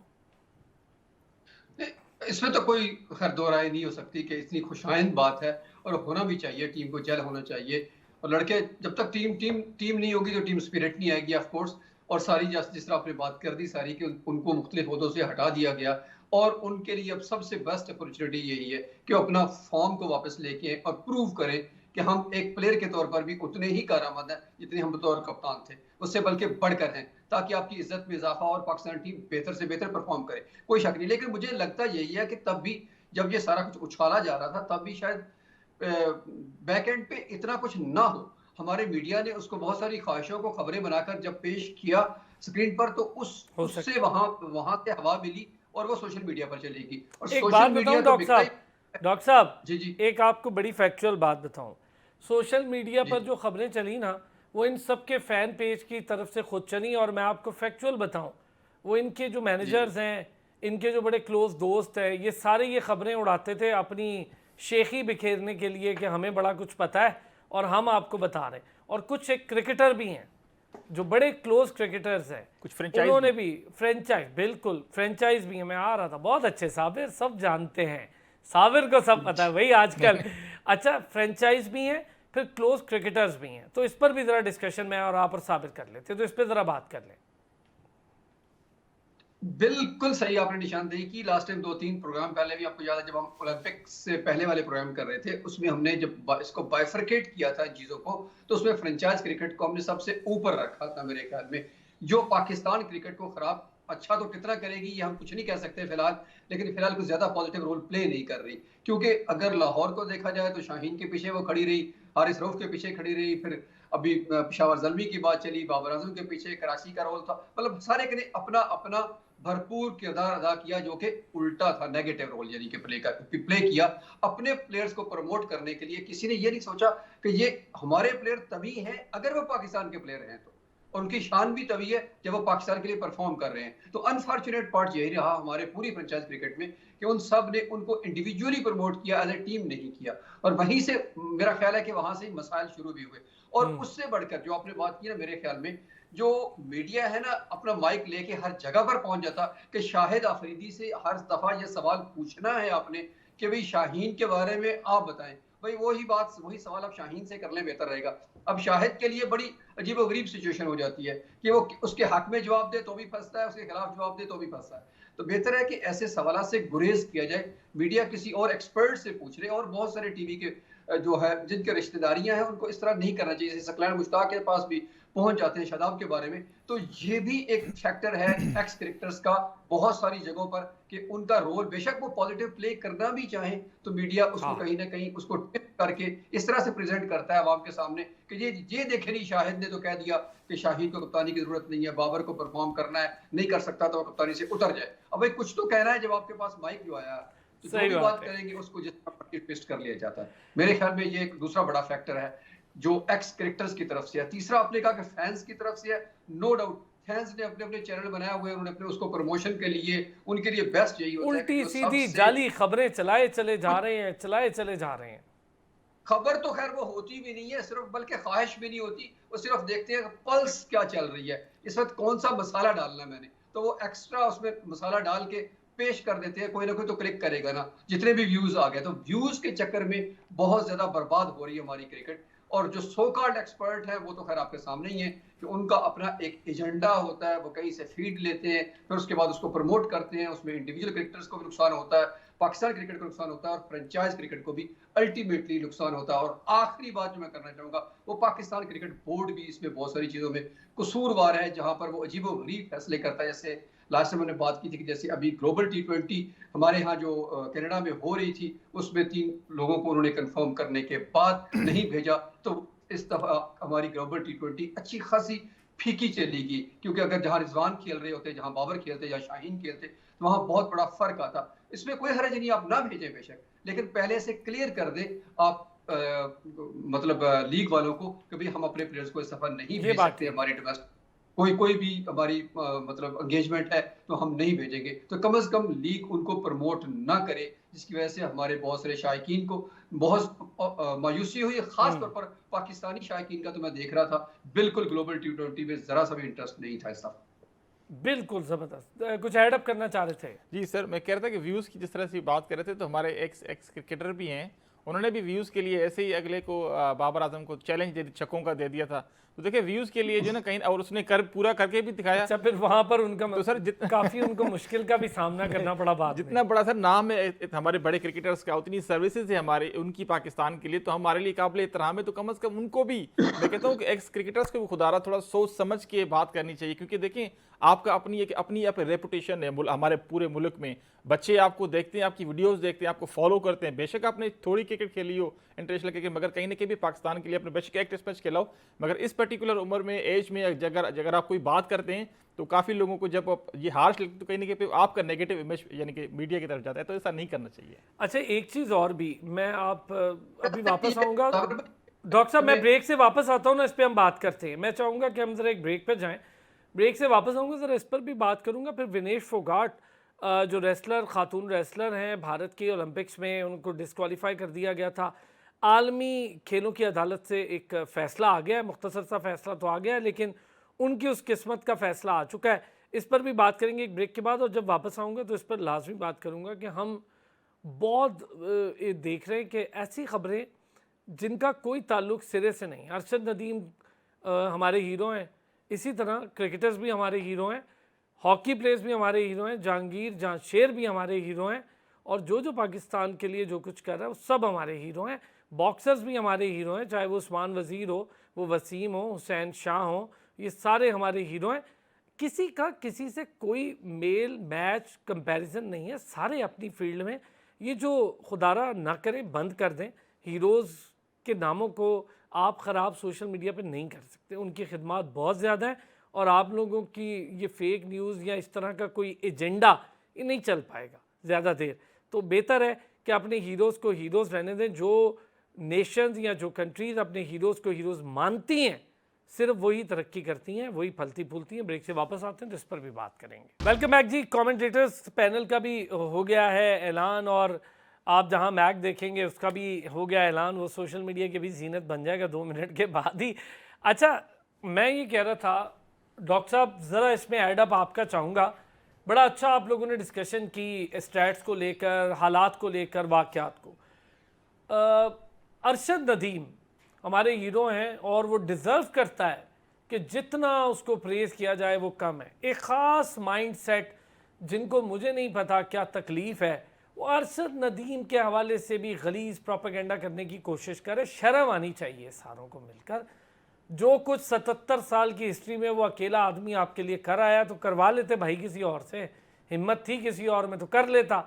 इसमें तो कोई खैर दो राय नहीं हो सकती कि इतनी खुशाइंद बात है, और होना भी चाहिए, टीम को जेल होना चाहिए। और लड़के जब तक टीम नहीं होगी तो टीम स्पिरिट नहीं आएगी ऑफ कोर्स। और सारी जिस तरह आपने बात कर दी सारी कि उनको मुख्तलिफ ओहदों से हटा दिया गया, और उनके लिए अब सबसे बेस्ट अपॉर्चुनिटी यही है कि अपना फॉर्म को वापस लेके और प्रूव करें कि हम एक प्लेयर के तौर पर भी उतने ही कारआमद हैं जितने हम बतौर कप्तान थे, उससे बल्कि बढ़कर हैं, ताकि आपकी इज्जत में इजाफा और पाकिस्तान टीम बेहतर से बेहतर परफॉर्म करे, कोई शक नहीं। लेकिन मुझे लगता यही है कि तब भी जब ये सारा कुछ उछाला जा रहा था, तब भी शायद बैक एंड पे इतना कुछ ना हो। हमारे मीडिया ने उसको बहुत सारी ख्वाहिशों को खबरें बनाकर जब पेश किया स्क्रीन पर, तो उससे वहां से हवा मिली और वो सोशल मीडिया पर चलेगी। और एक बात बताऊं डॉक्टर साहब, जी एक आपको बड़ी फैक्चुअल बात बताऊं, सोशल मीडिया पर जो खबरें चली ना, वो इन सब के फैन पेज की तरफ से खुद चली। और मैं आपको फैक्चुअल बताऊं, वो इनके जो मैनेजर्स हैं, इनके जो बड़े क्लोज दोस्त हैं, ये सारे ये खबरें उड़ाते थे अपनी शेखी बिखेरने के लिए कि हमें बड़ा कुछ पता है और हम आपको बता रहे हैं। और कुछ एक क्रिकेटर भी हैं जो बड़े क्लोज क्रिकेटर्स हैं, कुछ फ्रेंचाइज, उन्होंने भी फ्रेंचाइज, बिल्कुल फ्रेंचाइज भी है। मैं आ रहा था, बहुत अच्छे साबिर, सब जानते हैं, साबिर को सब पता है भाई आजकल। अच्छा, फ्रेंचाइज भी हैं, फिर क्लोज क्रिकेटर्स भी हैं, तो इस पर भी ज़रा डिस्कशन मैं और आप और साबिर कर लेते, तो इस पर ज़रा बात कर लें। बिल्कुल सही आपने निशानदेही की। लास्ट टाइम 2-3 प्रोग्राम पहले भी आपको याद है, जब हम ओलंपिक्स से पहले वाले प्रोग्राम कर रहे थे, उसमें हमने जब इसको बाइफरकेट किया था इन चीज़ों को, तो उसमें फ्रेंचाइज क्रिकेट को हमने सबसे ऊपर रखा था मेरे ख्याल में। जो पाकिस्तान क्रिकेट को खराब अच्छा तो कितना करेगी ये हम कुछ नहीं कह सकते फिलहाल, लेकिन फिलहाल कुछ ज़्यादा पॉजिटिव रोल प्ले नहीं कर रही। क्योंकि अगर लाहौर को देखा जाए तो शाहीन के पीछे वो खड़ी रही, हारिस रऊफ के पीछे खड़ी रही, फिर अभी पेशावर ज़ल्मी की बात चली, बाबर आज़म के पीछे कराची का रोल था। मतलब सारे ने अपना-अपना भरपूर किरदार अदा किया, जो कि उल्टा था, नेगेटिव रोल यानी कि प्ले किया। अपने प्लेयर्स को प्रमोट करने के लिए किसी ने ये नहीं सोचा कि ये हमारे प्लेयर तभी हैं अगर वो पाकिस्तान के प्लेयर हैं तो, और उनकी शान भी तभी है जब वो पाकिस्तान के लिए परफॉर्म कर रहे हैं। तो अनफॉर्चुनेट पार्ट यही रहा हमारे पूरी फ्रेंचाइज क्रिकेट में कि उन सब ने उनको इंडिविजुअली प्रमोट किया, एज ए टीम नहीं किया। और वहीं से मेरा ख्याल है कि वहां से मसाइल शुरू भी हुए। और उससे बढ़कर जो आपने बात की ना, मेरे ख्याल में जो मीडिया है ना, अपना माइक लेके हर जगह पर पहुंच जाता कि शाहिद अफरीदी से हर दफा ये सवाल पूछना है आपने कि भाई शाहीन के बारे में आप बताएं। भाई वही सवाल आप शाहीन से कर लें, बेहतर रहेगा। अब शाहिद के लिए बड़ी अजीबोगरीब सिचुएशन हो जाती है कि वो उसके हक में जवाब दे तो भी फंसता है, उसके खिलाफ जवाब दे तो भी फंसता है। तो बेहतर है कि ऐसे सवाल से गुरेज किया जाए, मीडिया किसी और एक्सपर्ट से पूछ ले। और बहुत सारे टीवी के जो है जिनके रिश्तेदारियां हैं, उनको इस तरह नहीं करना चाहिए। जैसे सकलैन मुश्ताक के पास भी पहुंच जाते हैं शादाब के बारे में, तो ये भी एक फैक्टर है एक्स क्रिकेटर्स का बहुत सारी जगहों पर कि उनका रोल, बेशक वो पॉजिटिव प्ले करना भी चाहें तो मीडिया उसको कहीं ना कहीं उसको टिप करके इस तरह से प्रेजेंट करता है आवाम के सामने कि ये देखे नहीं, शाहिद ने तो कह दिया कि शाहीन को कप्तानी की जरूरत नहीं है, बाबर को परफॉर्म करना है, नहीं कर सकता तो वो कप्तानी से उतर जाए। अब भाई कुछ तो कहना है जब आपके पास माइक जो आया, तो जो भी बात करेंगे उसको जितना ट्विस्ट कर लिया जाता है। मेरे ख्याल में ये एक दूसरा बड़ा फैक्टर है जो एक्स क्रिकेटर्स की तरफ से है। तीसरा आपने कहा कि फैंस की तरफ से है, नो डाउट फैंस ने अपने अपने चैनल बनाया हुए हैं, उन्होंने अपने उसको प्रमोशन के लिए, उनके लिए बेस्ट यही होता है उल्टी कि जो सीधी सबसे जाली खबरें चलाए चले जा रहे हैं, चलाए चले जा रहे हैं। खबर तो खैर वो होती भी नहीं है सिर्फ, बल्कि ख्वाहिश भी नहीं होती। वो सिर्फ देखते हैं पल्स क्या चल रही है, इस वक्त कौन सा मसाला डालना है मैंने, तो वो एक्स्ट्रा उसमें मसाला डाल के पेश कर देते हैं। कोई ना कोई तो क्लिक करेगा ना, जितने भी व्यूज आ गए। तो व्यूज के चक्कर में बहुत ज्यादा बर्बाद हो रही है हमारी क्रिकेट। और जो सो कॉल्ड एक्सपर्ट है वो तो खैर आपके सामने ही है कि उनका अपना एक एजेंडा होता है, वो कहीं से फीड लेते हैं, फिर उसके बाद उसको प्रमोट करते हैं। उसमें इंडिविजुअल क्रिकेटर्स को भी नुकसान होता है, पाकिस्तान क्रिकेट को नुकसान होता है, और फ्रेंचाइज क्रिकेट को भी अल्टीमेटली नुकसान होता है। और आखिरी बात जो मैं करना चाहूंगा, वो पाकिस्तान क्रिकेट बोर्ड भी इसमें बहुत सारी चीजों में कसूरवार है, जहां पर वो अजीबोगरीब फैसले करता है। जैसे लास्ट टाइम मैंने बात की थी कि जैसे अभी ग्लोबल T20 हमारे यहाँ जो कनाडा में हो रही थी, उसमें 3 लोगों को उन्होंने कंफर्म करने के बाद नहीं भेजा। तो इस दफा हमारी ग्लोबल T20 अच्छी खासी फीकी चलेगी, क्योंकि अगर जहां रिजवान खेल रहे होते, जहां बाबर खेलते या शाहीन खेलते, तो वहां बहुत बड़ा फर्क आता। इसमें कोई हर्ज नहीं, आप ना भेजें बेशक, लेकिन पहले से क्लियर कर दे आप मतलब लीग वालों को कि भाई हम अपने प्लेयर्स को इस सफर नहीं ये भेज बात सकते, ठीक है। हमारी डोमेस्टिक कोई भी हमारी मतलब एंगेजमेंट है तो हम नहीं भेजेंगे। तो कम से कम लीग उनको प्रमोट ना करे, जिसकी वजह से हमारे बहुत सारे शायकीन को बहुत मायूसी हुई। खास तौर पर पाकिस्तानी शायकीन का तो मैं देख रहा था बिल्कुल ग्लोबल T20 में जरा सा भी इंटरेस्ट नहीं था इस दफा। बिल्कुल जबरदस्त। कुछ ऐड अप करना चाह रहे थे? जी सर, मैं कह रहा था कि व्यूज़ की जिस तरह से बात कर रहे थे, तो हमारे एक्स एक्स क्रिकेटर भी हैं, उन्होंने भी व्यूज़ के लिए ऐसे ही अगले को बाबर आजम को चैलेंज दे छक्कों का दे दिया था। तो देखिए व्यूज़ के लिए जो ना कहीं, और उसने पूरा करके भी दिखाया। अच्छा, फिर वहां पर उनका तो सर काफी उनको मुश्किल का भी सामना करना पड़ा बाद में। जितना बड़ा सर नाम है हमारे बड़े क्रिकेटर्स का, उतनी सर्विसेज है हमारे उनकी पाकिस्तान के लिए, तो हमारे लिए काबिल एहतराम है। तो कम से कम उनको भी मैं कहता हूँ कि एक्स क्रिकेटर्स को भी खुदारा थोड़ा सोच समझ के बात करनी चाहिए, क्योंकि देखें आपका अपनी रेपुटेशन है हमारे पूरे मुल्क में। बच्चे आपको देखते हैं, आपकी वीडियोस देखते हैं, आपको फॉलो करते हैं। बेशक आपने थोड़ी क्रिकेट खेली हो, इंटरनेशनल क्रिकेट, मगर कहीं ना कहीं भी पाकिस्तान के लिए अपने बेशक एक टेस्ट मैच खेला हो, मगर इस पर्टिकुलर उम्र में, एज में अगर आप कोई बात करते हैं तो काफ़ी लोगों को जब ये हार्श लगती तो कहीं ना कहीं आपका नेगेटिव इमेज यानी कि मीडिया की तरफ जाता है। तो ऐसा नहीं करना चाहिए। अच्छा, एक चीज और भी, मैं आप अभी वापस आऊंगा डॉक्टर साहब, मैं ब्रेक से वापस आता हूँ ना, इस पे हम बात करते हैं। मैं चाहूंगा कि हम जरा एक ब्रेक पे जाएं, ब्रेक से वापस आऊंगा, जरा इस पर भी बात करूंगा। फिर विनेश फोगाट जो रेसलर, खातून रेसलर हैं भारत के, ओलंपिक्स में उनको डिस्क्वालीफाई कर दिया गया था। आलमी खेलों की अदालत से एक फ़ैसला आ गया है, मुख्तसर सा फैसला तो आ गया है, लेकिन उनकी उस किस्मत का फ़ैसला आ चुका है। इस पर भी बात करेंगे एक ब्रेक के बाद, और जब वापस आऊँगा तो इस पर लाजमी बात करूँगा कि हम बहुत देख रहे हैं कि ऐसी ख़बरें जिनका कोई ताल्लुक सिरे से नहीं। अरशद नदीम हमारे हीरो हैं, इसी तरह क्रिकेटर्स भी हमारे हीरो हैं। हॉकी प्लेयर्स भी हमारे हीरो हैं, जहांगीर जहांशेर भी हमारे हीरो हैं, और जो पाकिस्तान के लिए जो कुछ कर रहा है वो सब हमारे हीरो हैं। बॉक्सर्स भी हमारे हीरो हैं, चाहे वो उस्मान वज़ीर हो, वो वसीम हो, हुसैन शाह हो, ये सारे हमारे हीरो हैं। किसी का किसी से कोई मेल मैच कंपैरिजन नहीं है, सारे अपनी फील्ड में। ये जो खुदारा ना करें, बंद कर दें। हीरोज़ के नामों को आप ख़राब सोशल मीडिया पे नहीं कर सकते, उनकी खिदमत बहुत ज़्यादा है, और आप लोगों की ये फेक न्यूज़ या इस तरह का कोई एजेंडा ये नहीं चल पाएगा ज़्यादा देर। तो बेहतर है कि अपने हीरोज़ को हीरोज़ रहने दें। जो नेशंस या जो कंट्रीज़ अपने हीरोज़ को हीरोज़ मानती हैं, सिर्फ वही तरक्की करती हैं, वही फलती फूलती हैं। ब्रेक से वापस आते हैं तो इस पर भी बात करेंगे। वेलकम बैक जी। कमेंटेटर्स पैनल का भी हो गया है ऐलान, और आप जहां मैच देखेंगे उसका भी हो गया ऐलान। वो सोशल मीडिया की भी जीनत बन जाएगा 2 मिनट के बाद ही। अच्छा, मैं ये कह रहा था डॉक्टर साहब, ज़रा इसमें एडअप आपका चाहूँगा। बड़ा अच्छा आप लोगों ने डिस्कशन की स्टैट्स को लेकर, हालात को लेकर, वाक़यात को। अरशद नदीम हमारे हीरो हैं और वो डिज़र्व करता है कि जितना उसको प्रेज़ किया जाए वो कम है। एक ख़ास माइंड सेट जिनको मुझे नहीं पता क्या तकलीफ़ है, वो अरशद नदीम के हवाले से भी गलीज़ प्रोपेगेंडा करने की कोशिश करे। शर्म आनी चाहिए सारों को मिलकर। जो कुछ 77 साल की हिस्ट्री में वो अकेला आदमी आपके लिए कर आया, तो करवा लेते भाई किसी और से। हिम्मत थी किसी और में तो कर लेता।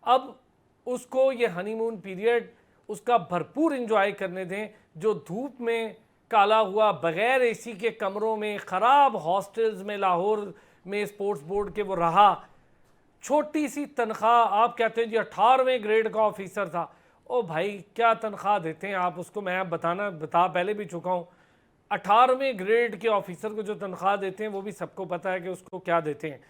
अब उसको ये हनीमून पीरियड उसका भरपूर एंजॉय करने दें। जो धूप में काला हुआ, बग़ैर एसी के कमरों में, ख़राब हॉस्टल्स में लाहौर में स्पोर्ट्स बोर्ड के वो रहा, छोटी सी तनख्वाह। आप कहते हैं जी 18वें ग्रेड का ऑफिसर था। ओ भाई, क्या तनख्वाह देते हैं आप उसको, मैं बता पहले भी चुका हूँ। 18वें ग्रेड के ऑफिसर को जो तनख्वाह देते हैं वो भी सबको पता है कि उसको क्या देते हैं।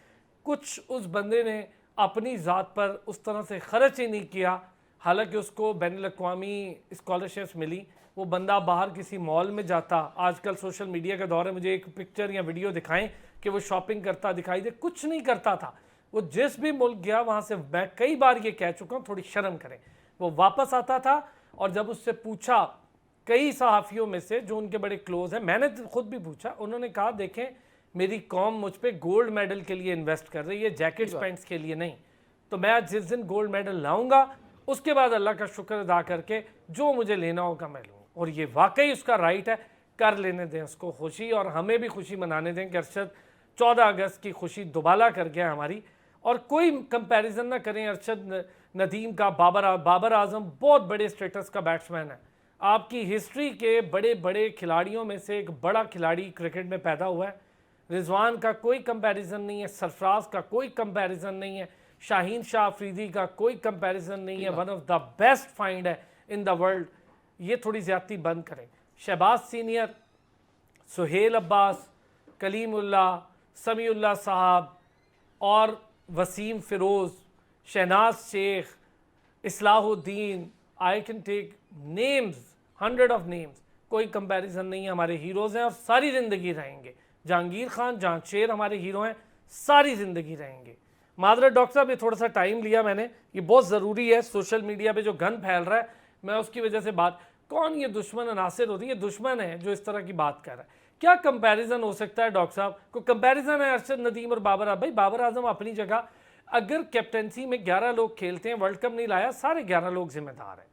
कुछ उस बंदे ने अपनी ज़ात पर उस तरह से ख़र्च ही नहीं किया, हालांकि उसको बैनुल-अक़वामी स्कॉलरशिप्स मिली। वो बंदा बाहर किसी मॉल में जाता, आजकल सोशल मीडिया का दौर है, मुझे एक पिक्चर या वीडियो दिखाएं कि वो शॉपिंग करता दिखाई दे, कुछ नहीं करता था। वो जिस भी मुल्क गया वहाँ से, मैं कई बार ये कह चुका हूँ, थोड़ी शर्म करें। वो वापस आता था और जब उससे पूछा, कई सहाफ़ियों में से जो उनके बड़े क्लोज़ हैं, मैंने खुद भी पूछा, उन्होंने कहा देखें मेरी कौम मुझ पे गोल्ड मेडल के लिए इन्वेस्ट कर रही है, जैकेट्स पैंट्स के लिए नहीं। तो मैं आज जिस दिन गोल्ड मेडल लाऊंगा उसके बाद अल्लाह का शुक्र अदा करके जो मुझे लेना होगा मैं लूँगा। और ये वाकई उसका राइट है, कर लेने दें उसको खुशी, और हमें भी खुशी मनाने दें कि अरशद 14 अगस्त की खुशी दुबाला कर गया हमारी। और कोई कंपैरिजन ना करें अरशद नदीम का। बाबर आजम बहुत बड़े स्टेटस का बैट्समैन है, आपकी हिस्ट्री के बड़े बड़े खिलाड़ियों में से एक बड़ा खिलाड़ी क्रिकेट में पैदा हुआ है। रिजवान का कोई कंपैरिजन नहीं है, सरफराज का कोई कंपैरिजन नहीं है, शाहीन शाह अफरीदी का कोई कंपैरिजन नहीं है। One of the best find है इन द वर्ल्ड। ये थोड़ी ज़्यादती बंद करें। शहबाज सीनियर, सुहेल अब्बास, कलीमुल्लाह, समीउल्लाह साहब और Waseem Firoz, Shahnaz Sheikh, Islahuddin, I can take names, 100 of names. कोई कंपैरिजन नहीं है, हमारे हीरोज़ हैं और सारी ज़िंदगी रहेंगे। जहांगीर खान जहांशेर हमारे हीरो हैं, सारी ज़िंदगी रहेंगे। मादरत डॉक्टर साहब, ये थोड़ा सा टाइम लिया मैंने, ये बहुत ज़रूरी है। सोशल मीडिया पे जो गन फैल रहा है, मैं उसकी वजह से बात, कौन ये दुश्मन अनासिर होती है, ये दुश्मन है जो इस तरह की बात कर रहा है। क्या कंपैरिजन हो सकता है डॉक्टर साहब? कोई कंपैरिजन है अरशद नदीम और बाबर आजम? भाई बाबर आजम अपनी जगह, अगर कैप्टनसी में 11 लोग खेलते हैं, वर्ल्ड कप नहीं लाया, सारे 11 लोग जिम्मेदार हैं।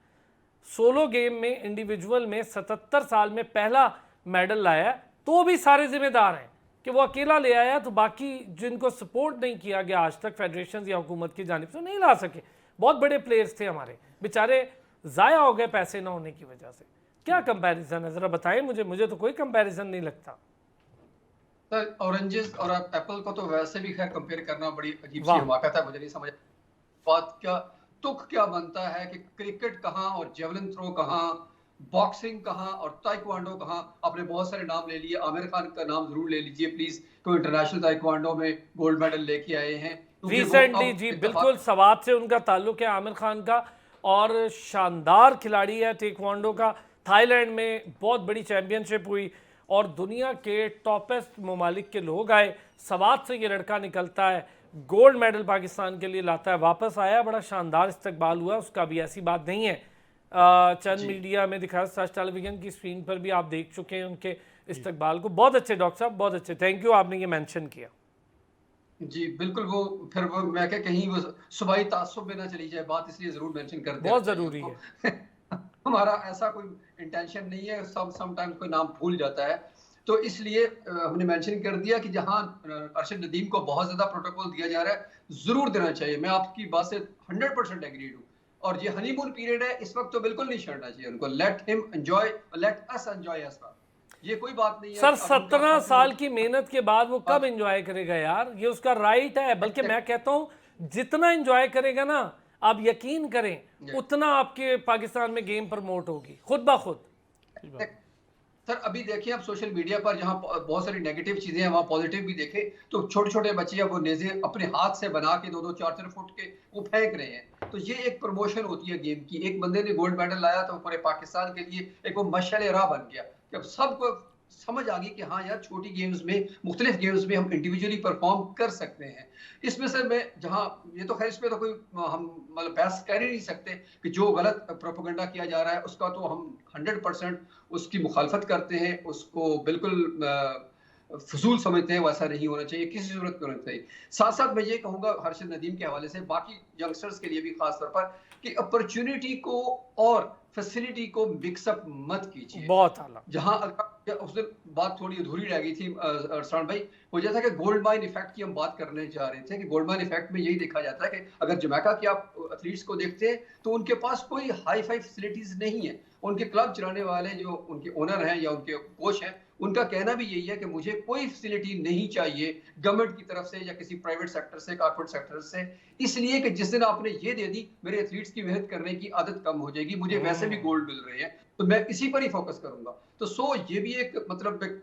सोलो गेम में, इंडिविजुअल में 77 साल में पहला मेडल लाया, तो भी सारे जिम्मेदार हैं कि वो अकेला ले आया, तो बाकी जिनको सपोर्ट नहीं किया गया आज तक फेडरेशन या हुकूमत की जानिब से, नहीं ला सके। बहुत बड़े प्लेयर्स थे हमारे, बेचारे ज़ाया हो गए पैसे ना होने की वजह से। क्या कंपैरिजन है, ज़रा बताएं मुझे तो कोई कंपैरिजन नहीं लगता। सर, ऑरेंजेस और एप्पल को तो वैसे भी खैर कंपेयर करना बड़ी अजीब सी हमाकत है, मुझे नहीं समझ बात क्या तुक क्या बनता है कि क्रिकेट कहाँ और जेवलिन थ्रो कहाँ, बॉक्सिंग कहाँ और ताइक्वांडो कहाँ। आपने बहुत सारे नाम ले लिए, आमिर खान का नाम जरूर ले लीजिए प्लीज, तो इंटरनेशनल ताइक्वांडो में गोल्ड मेडल लेके आए हैं रिसेंटली। जी बिल्कुल, सवाब से उनका ताल्लुक है आमिर खान का, और शानदार खिलाड़ी है ताइक्वांडो का। थाईलैंड में बहुत बड़ी चैंपियनशिप हुई और दुनिया के टॉपेस्ट ममालिक के लोग आए। सवात से ये लड़का निकलता है, गोल्ड मेडल पाकिस्तान के लिए लाता है, वापस आया, बड़ा शानदार इस्तकबाल हुआ उसका भी, ऐसी बात नहीं है। चंद मीडिया में दिखाया, सच टेलीविजन की स्क्रीन पर भी आप देख चुके हैं उनके इस्तकबाल को। बहुत अच्छे डॉक्टर साहब, बहुत अच्छे, थैंक यू, आपने ये मेंशन किया। जी, बिल्कुल वो फिर वो मैं क्या कहीं वो सूबाई तासुब में ना चली जाए बात, इसलिए ज़रूर मेंशन कर देना बहुत चाहिए ज़रूरी उनको। है। हमारा ऐसा कोई इंटेंशन नहीं है, समटाइम्स कोई नाम भूल जाता है। तो इसलिए हमने मेंशन कर दिया कि जहाँ अरशद नदीम को बहुत ज़्यादा प्रोटोकॉल दिया जा रहा है, ज़रूर देना चाहिए। मैं आपकी बात से 100% एग्रीड हूँ। और ये हनीमून पीरियड है, इस वक़्त तो बिल्कुल नहीं छेड़ना चाहिए उनको। Let him enjoy, let us enjoy as well. ये कोई बात नहीं है सर कि अब उनका 17 खत्म हो साल की मेहनत के बाद वो कब हाँ, एंजॉय करेगा यार, ये उसका राइट है। बल्कि मैं कहता हूं जितना एंजॉय करेगा ना, आप यकीन करें उतना आपके पाकिस्तान में गेम प्रमोट होगी खुद ब खुद। सर अभी देखिए आप सोशल मीडिया पर जहाँ बहुत सारी नेगेटिव चीजें हैं वहाँ पॉजिटिव भी देखें तो छोटे छोटे बच्चे अब वो नेजे अपने हाथ से बना के 2-2 4-4 फुट के वो फेंक रहे हैं। तो ये एक प्रमोशन होती है गेम की। एक बंदे ने गोल्ड मेडल लाया तो पूरे पाकिस्तान के लिए एक वो मशाल राह बन गया कि अब सबको समझ आ गई कि हाँ यार छोटी गेम्स में मुख्तलिफ गेम्स में हम इंडिविजुअली परफॉर्म कर सकते हैं। इसमें से मैं जहाँ ये तो खैर इसमें तो कोई हम मतलब बहस कर ही नहीं सकते कि जो गलत प्रोपेगेंडा किया जा रहा है उसका तो हम 100% उसकी मुखालफत करते हैं, उसको बिल्कुल फजूल समझते हैं। वैसा नहीं होना चाहिए, किसी सूरत में होना चाहिए। साथ साथ मैं ये कहूंगा अरशद नदीम के हवाले से बाकी यंगस्टर्स के लिए भी खास तौर पर कि अपॉर्चुनिटी को और फैसिलिटी को मिक्सअप मत कीजिए। बहुत आला। जहां उस दिन बात थोड़ी अधूरी रह गई थी अरसान भाई, वो जैसा कि गोल्ड माइन इफेक्ट की हम बात करने जा रहे थे कि गोल्ड माइन इफेक्ट में यही देखा जाता है कि अगर जमैका के आप एथलीट्स को देखते हैं तो उनके पास कोई हाई फाई फैसिलिटीज नहीं है। उनके क्लब चलाने वाले जो उनके ओनर हैं या उनके कोच हैं, उनका कहना भी यही है कि मुझे कोई फैसिलिटी नहीं चाहिए गवर्नमेंट की तरफ से या किसी प्राइवेट सेक्टर से, कारपोरेट सेक्टर से, इसलिए कि जिस दिन आपने ये दे दी मेरे एथलीट्स की मेहनत करने की आदत कम हो जाएगी, मुझे वैसे भी गोल्ड मिल रहे हैं तो मैं इसी पर ही फोकस करूंगा। तो ये भी एक मतलब एक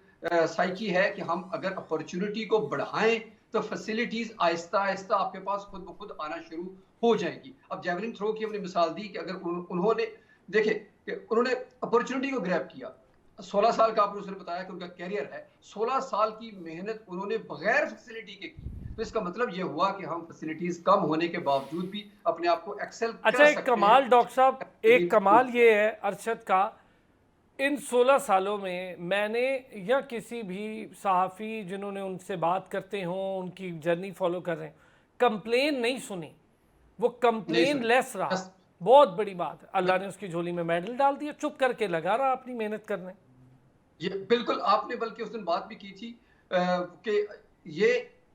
साइकी है कि हम अगर अपॉर्चुनिटी को बढ़ाएं तो फैसिलिटीज आहिस्ता आहिस्ता आपके पास खुद ब खुद आना शुरू हो जाएगी। अब जेवलिन थ्रो की हमने मिसाल दी कि अगर उन्होंने देखे कि उन्होंने अपॉर्चुनिटी को ग्रैब किया। 16 साल का आपने उसने बताया कि उनका कैरियर है, 16 साल की मेहनत उन्होंने बगैर फैसिलिटी के की। तो इसका मतलब ये हुआ कि हम फैसिलिटीज कम होने के बावजूद भी अपने आप को एक्सेल अच्छा, कर एक सकते कमाल हैं। डॉक्टर साहब, एक कमाल ये है अरशद का, इन 16 सालों में मैंने या किसी भी सहाफ़ी जिन्होंने उनसे बात करते हों, उनकी जर्नी फॉलो कर रहे हैं, कंप्लेन नहीं सुनी। वो नहीं कंप्लेन सुनी। लेस रहा। बहुत बड़ी बात है। अल्लाह ने उसकी झोली में मेडल डाल दिया, चुप करके लगा रहा अपनी मेहनत करने। ये बिल्कुल आपने बल्कि उस दिन बात भी की थी कि ये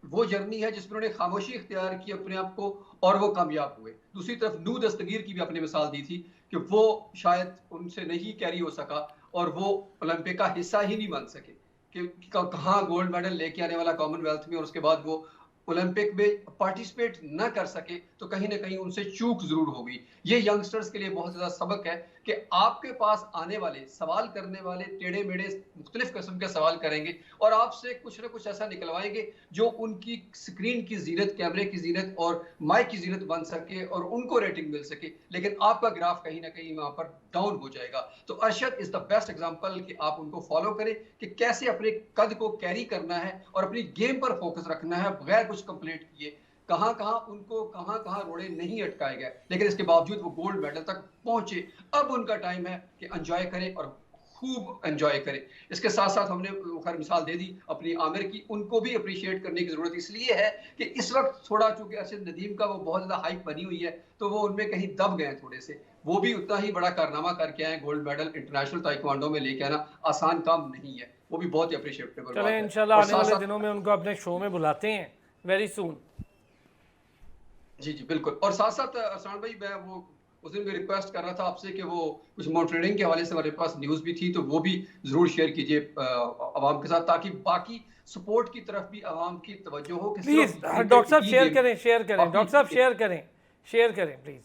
वो जर्नी है जिसमें उन्होंने खामोशी इख्तियार की अपने आप को और वो कामयाब हुए। दूसरी तरफ नू दस्तगीर की भी आपने मिसाल दी थी कि वो शायद उनसे नहीं कैरी हो सका और वो ओलंपिक का हिस्सा ही नहीं बन सके कि कहाँ गोल्ड मेडल लेके आने वाला कॉमनवेल्थ में और उसके बाद वो ओलंपिक में पार्टिसिपेट न कर सके तो कहीं ना कहीं उनसे चूक जरूर होगी। ये यंगस्टर्स के लिए बहुत ज्यादा सबक है कि आपके पास आने वाले सवाल करने वाले टेढ़े मेढ़े मुख्तलिफ किस्म के सवाल करेंगे और आपसे कुछ ना कुछ ऐसा निकलवाएंगे जो उनकी स्क्रीन की जीनत, कैमरे की जीनत और माइक की जीनत बन सके और उनको रेटिंग मिल सके, लेकिन आपका ग्राफ कहीं ना कहीं वहां पर डाउन हो जाएगा। तो Arshad is the best example कि आप उनको फॉलो करें कि कैसे अपने कद को कैरी करना है और अपनी गेम पर फोकस रखना है बगैर कुछ कंप्लीट किए। कहां कहां उनको कहां कहां रोड़े नहीं अटकाए गए, लेकिन इसके बावजूद वो गोल्ड मेडल तक पहुंचे। अब उनका टाइम है कि एंजॉय करें और खूब एंजॉय करें। इसके साथ साथ हमने खैर मिसाल दे दी अपनी आमिर की, उनको भी अप्रिशिएट करने की जरूरत इसलिए है कि इस वक्त थोड़ा चूंकि अरशद नदीम का वो बहुत ज्यादा हाइप बनी हुई है तो वो उनमें कहीं दब गए थोड़े से। वो भी उतना ही बड़ा कारनामा करके आए, गोल्ड मेडल इंटरनेशनल ताइक्वांडो में लेके आना आसान काम नहीं है, वो भी बहुत ही अप्रिशिएटेबल बात चलें, है। इंशाल्लाह और आने साथ वाले साथ दिनों में उनको अपने शो में बुलाते हैं वेरी सून। जी जी बिल्कुल। और साथ साथ अरसान भाई मैं वो उस दिन भी रिक्वेस्ट कर रहा था आपसे कि वो कुछ मॉनिटरिंग के हवाले से हमारे पास न्यूज़ भी थी तो वो भी जरूर शेयर कीजिए आवाम के साथ, ताकि बाकी सपोर्ट की तरफ भी आवाम की तवज्जो हो कि प्लीज सिर्फ डॉक्टर साहब शेयर गेम करें, शेयर करें डॉक्टर साहब, शेयर करें प्लीज।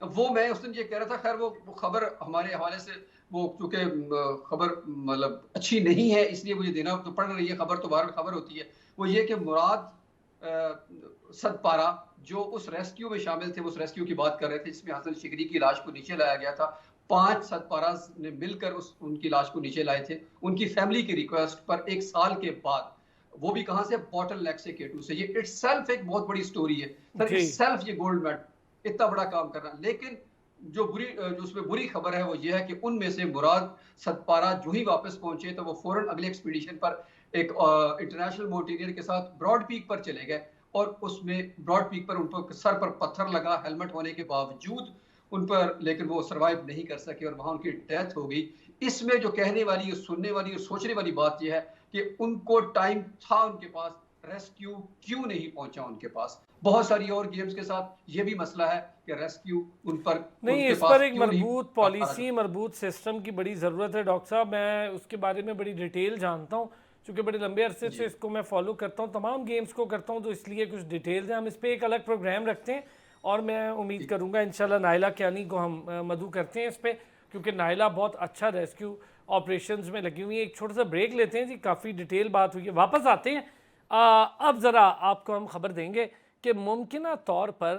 वो मैं उस दिन ये कह रहा था। खैर वो खबर हमारे हवाले से वो चूंकि खबर मतलब अच्छी नहीं है इसलिए मुझे देना तो पड़ रही है। खबर तो बार खबर होती है। वो ये कि मुराद सदपारा जो उस रेस्क्यू में शामिल थे, उस रेस्क्यू की बात कर रहे थे जिसमें हसन शिकरी की लाश को नीचे लाया गया था। 5 सदपाराज ने मिलकर उनकी लाश को नीचे लाए थे उनकी फैमिली की रिक्वेस्ट पर 1 साल के बाद। वो भी कहां से, बॉटल नेक से K2 से। ये इटसेल्फ एक बहुत बड़ी स्टोरी है सर, इटसेल्फ ये गोल्ड मेडल इतना बड़ा काम करना। लेकिन जो उसमें बुरी खबर है वो ये है कि उनमें से मुराद सतपारा जो ही वापस पहुंचे तो वो फौरन अगले एक्सपीडिशन पर एक इंटरनेशनल माउंटेनियर के साथ ब्रॉड पीक पर चले गए, और उसमें ब्रॉड पीक पर उन पर सर पर पत्थर लगा हेलमेट होने के बावजूद उन पर, लेकिन वो सरवाइव नहीं कर सके और वहां उनकी डेथ हो गई। इसमें जो कहने वाली, सुनने वाली और सोचने वाली बात यह है कि उनको टाइम था उनके पास, रेस्क्यू क्यों नहीं पहुंचा उनके पास। बहुत सारी और गेम्स के साथ ये भी मसला है कि रेस्क्यू उन पर नहीं, उनके इस पास पर एक क्यों नहीं मजबूत पॉलिसी, मजबूत सिस्टम की बड़ी ज़रूरत है डॉक्टर साहब। मैं उसके बारे में बड़ी डिटेल जानता हूँ, क्योंकि बड़े लंबे अरसे से इसको मैं फॉलो करता हूँ, तमाम गेम्स को करता हूँ, तो इसलिए कुछ डिटेल्स हैं। हम इस पर एक अलग प्रोग्राम रखते हैं और मैं उम्मीद करूँगा इंशाल्लाह नाइला कियानी को हम मदऊ करते हैं इस पर, क्योंकि नाइला बहुत अच्छा रेस्क्यू ऑपरेशंस में लगी हुई है। एक छोटा सा ब्रेक लेते हैं जी, काफ़ी डिटेल बात हुई है, वापस आते हैं। अब ज़रा आपको हम खबर देंगे कि मुमकिन तौर पर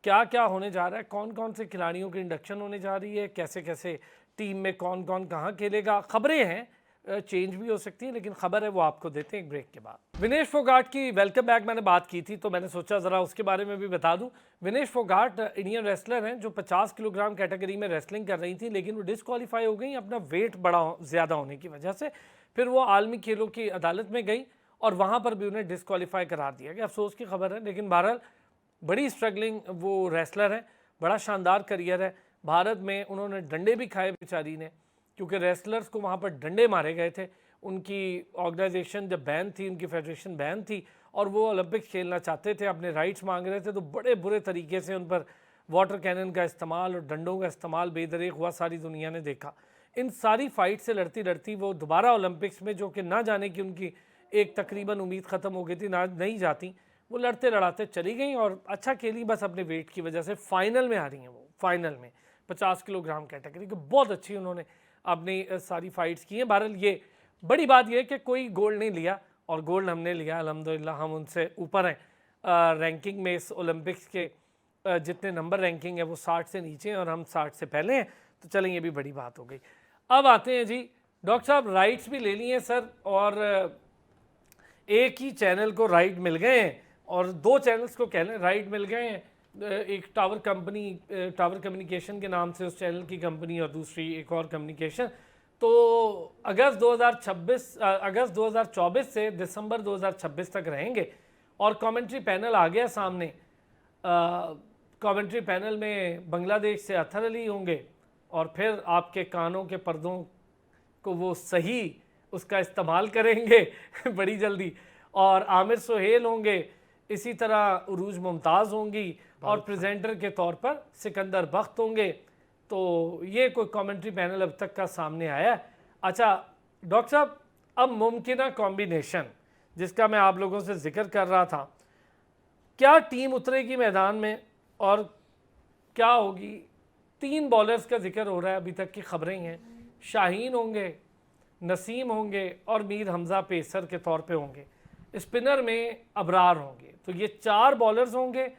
क्या क्या होने जा रहा है, कौन कौन से खिलाड़ियों की इंडक्शन होने जा रही है, कैसे कैसे टीम में कौन कौन कहाँ खेलेगा। खबरें हैं, चेंज भी हो सकती है, लेकिन खबर है वो आपको देते हैं एक ब्रेक के बाद। विनेश फोगाट की वेलकम बैक मैंने बात की थी, तो मैंने सोचा ज़रा उसके बारे में भी बता दूं। विनेश फोगाट इंडियन रेसलर हैं जो 50 किलोग्राम कैटेगरी में रेसलिंग कर रही थी, लेकिन वो डिस्क्वालीफाई हो गई अपना वेट बड़ा ज़्यादा होने की वजह से। फिर वो आलमी खेलों की अदालत में गई और वहाँ पर भी उन्हें डिस्क्वालीफाई करार दिया गया। अफसोस की खबर है, लेकिन बहरहाल बड़ी स्ट्रगलिंग वो रेसलर है, बड़ा शानदार करियर है। भारत में उन्होंने डंडे भी खाए बेचारी ने, क्योंकि रेसलर्स को वहाँ पर डंडे मारे गए थे। उनकी ऑर्गेनाइजेशन जब बैन थी, उनकी फेडरेशन बैन थी और वो ओलंपिक्स खेलना चाहते थे, अपने राइट्स मांग रहे थे, तो बड़े बुरे तरीके से उन पर वाटर कैनन का इस्तेमाल और डंडों का इस्तेमाल बेदरीक हुआ, सारी दुनिया ने देखा। इन सारी फाइट से लड़ती लड़ती वो दोबारा ओलंपिक्स में, जो कि ना जाने की उनकी एक तकरीबन उम्मीद ख़त्म हो गई थी, ना नहीं जाती, वो लड़ते लड़ाते चली गई और अच्छा खेली, बस अपने वेट की वजह से फाइनल में आ रही हैं। वो फाइनल में 50 किलोग्राम कैटेगरी को बहुत अच्छी उन्होंने अपनी सारी फाइट्स की हैं। बहरहाल ये बड़ी बात यह है कि कोई गोल्ड नहीं लिया, और गोल्ड हमने लिया अल्हम्दुलिल्लाह। हम उनसे ऊपर हैं रैंकिंग में। इस ओलंपिक्स के जितने नंबर रैंकिंग है वो 60 से नीचे हैं और हम 60 से पहले हैं, तो चलें ये भी बड़ी बात हो गई। अब आते हैं जी डॉक्टर साहब, राइट्स भी ले लिए सर, और एक ही चैनल को राइट मिल गए हैं और दो चैनल्स को कह लें राइट मिल गए हैं। एक टावर कम्युनिकेशन के नाम से उस चैनल की कंपनी और दूसरी एक और कम्युनिकेशन। तो अगस्त 2024 से दिसंबर 2026 तक रहेंगे और कमेंट्री पैनल आ गया सामने। कमेंट्री पैनल में बांग्लादेश से अतहर अली होंगे और फिर आपके कानों के पर्दों को वो सही उसका इस्तेमाल करेंगे बड़ी जल्दी, और आमिर सुहेल होंगे, इसी तरह उरूज मुमताज़ होंगी और प्रेजेंटर के तौर पर सिकंदर बख्त होंगे। तो ये कोई कमेंट्री पैनल अब तक का सामने आया है। अच्छा डॉक्टर साहब, अब मुमकिन कॉम्बिनेशन जिसका मैं आप लोगों से जिक्र कर रहा था, क्या टीम उतरेगी मैदान में और क्या होगी? 3 बॉलर्स का जिक्र हो रहा है, अभी तक की खबरें हैं। शाहीन होंगे, नसीम होंगे और मीर हमज़ा पेसर के तौर पे होंगे। स्पिनर में अबरार होंगे। तो ये 4 बॉलर्स होंगे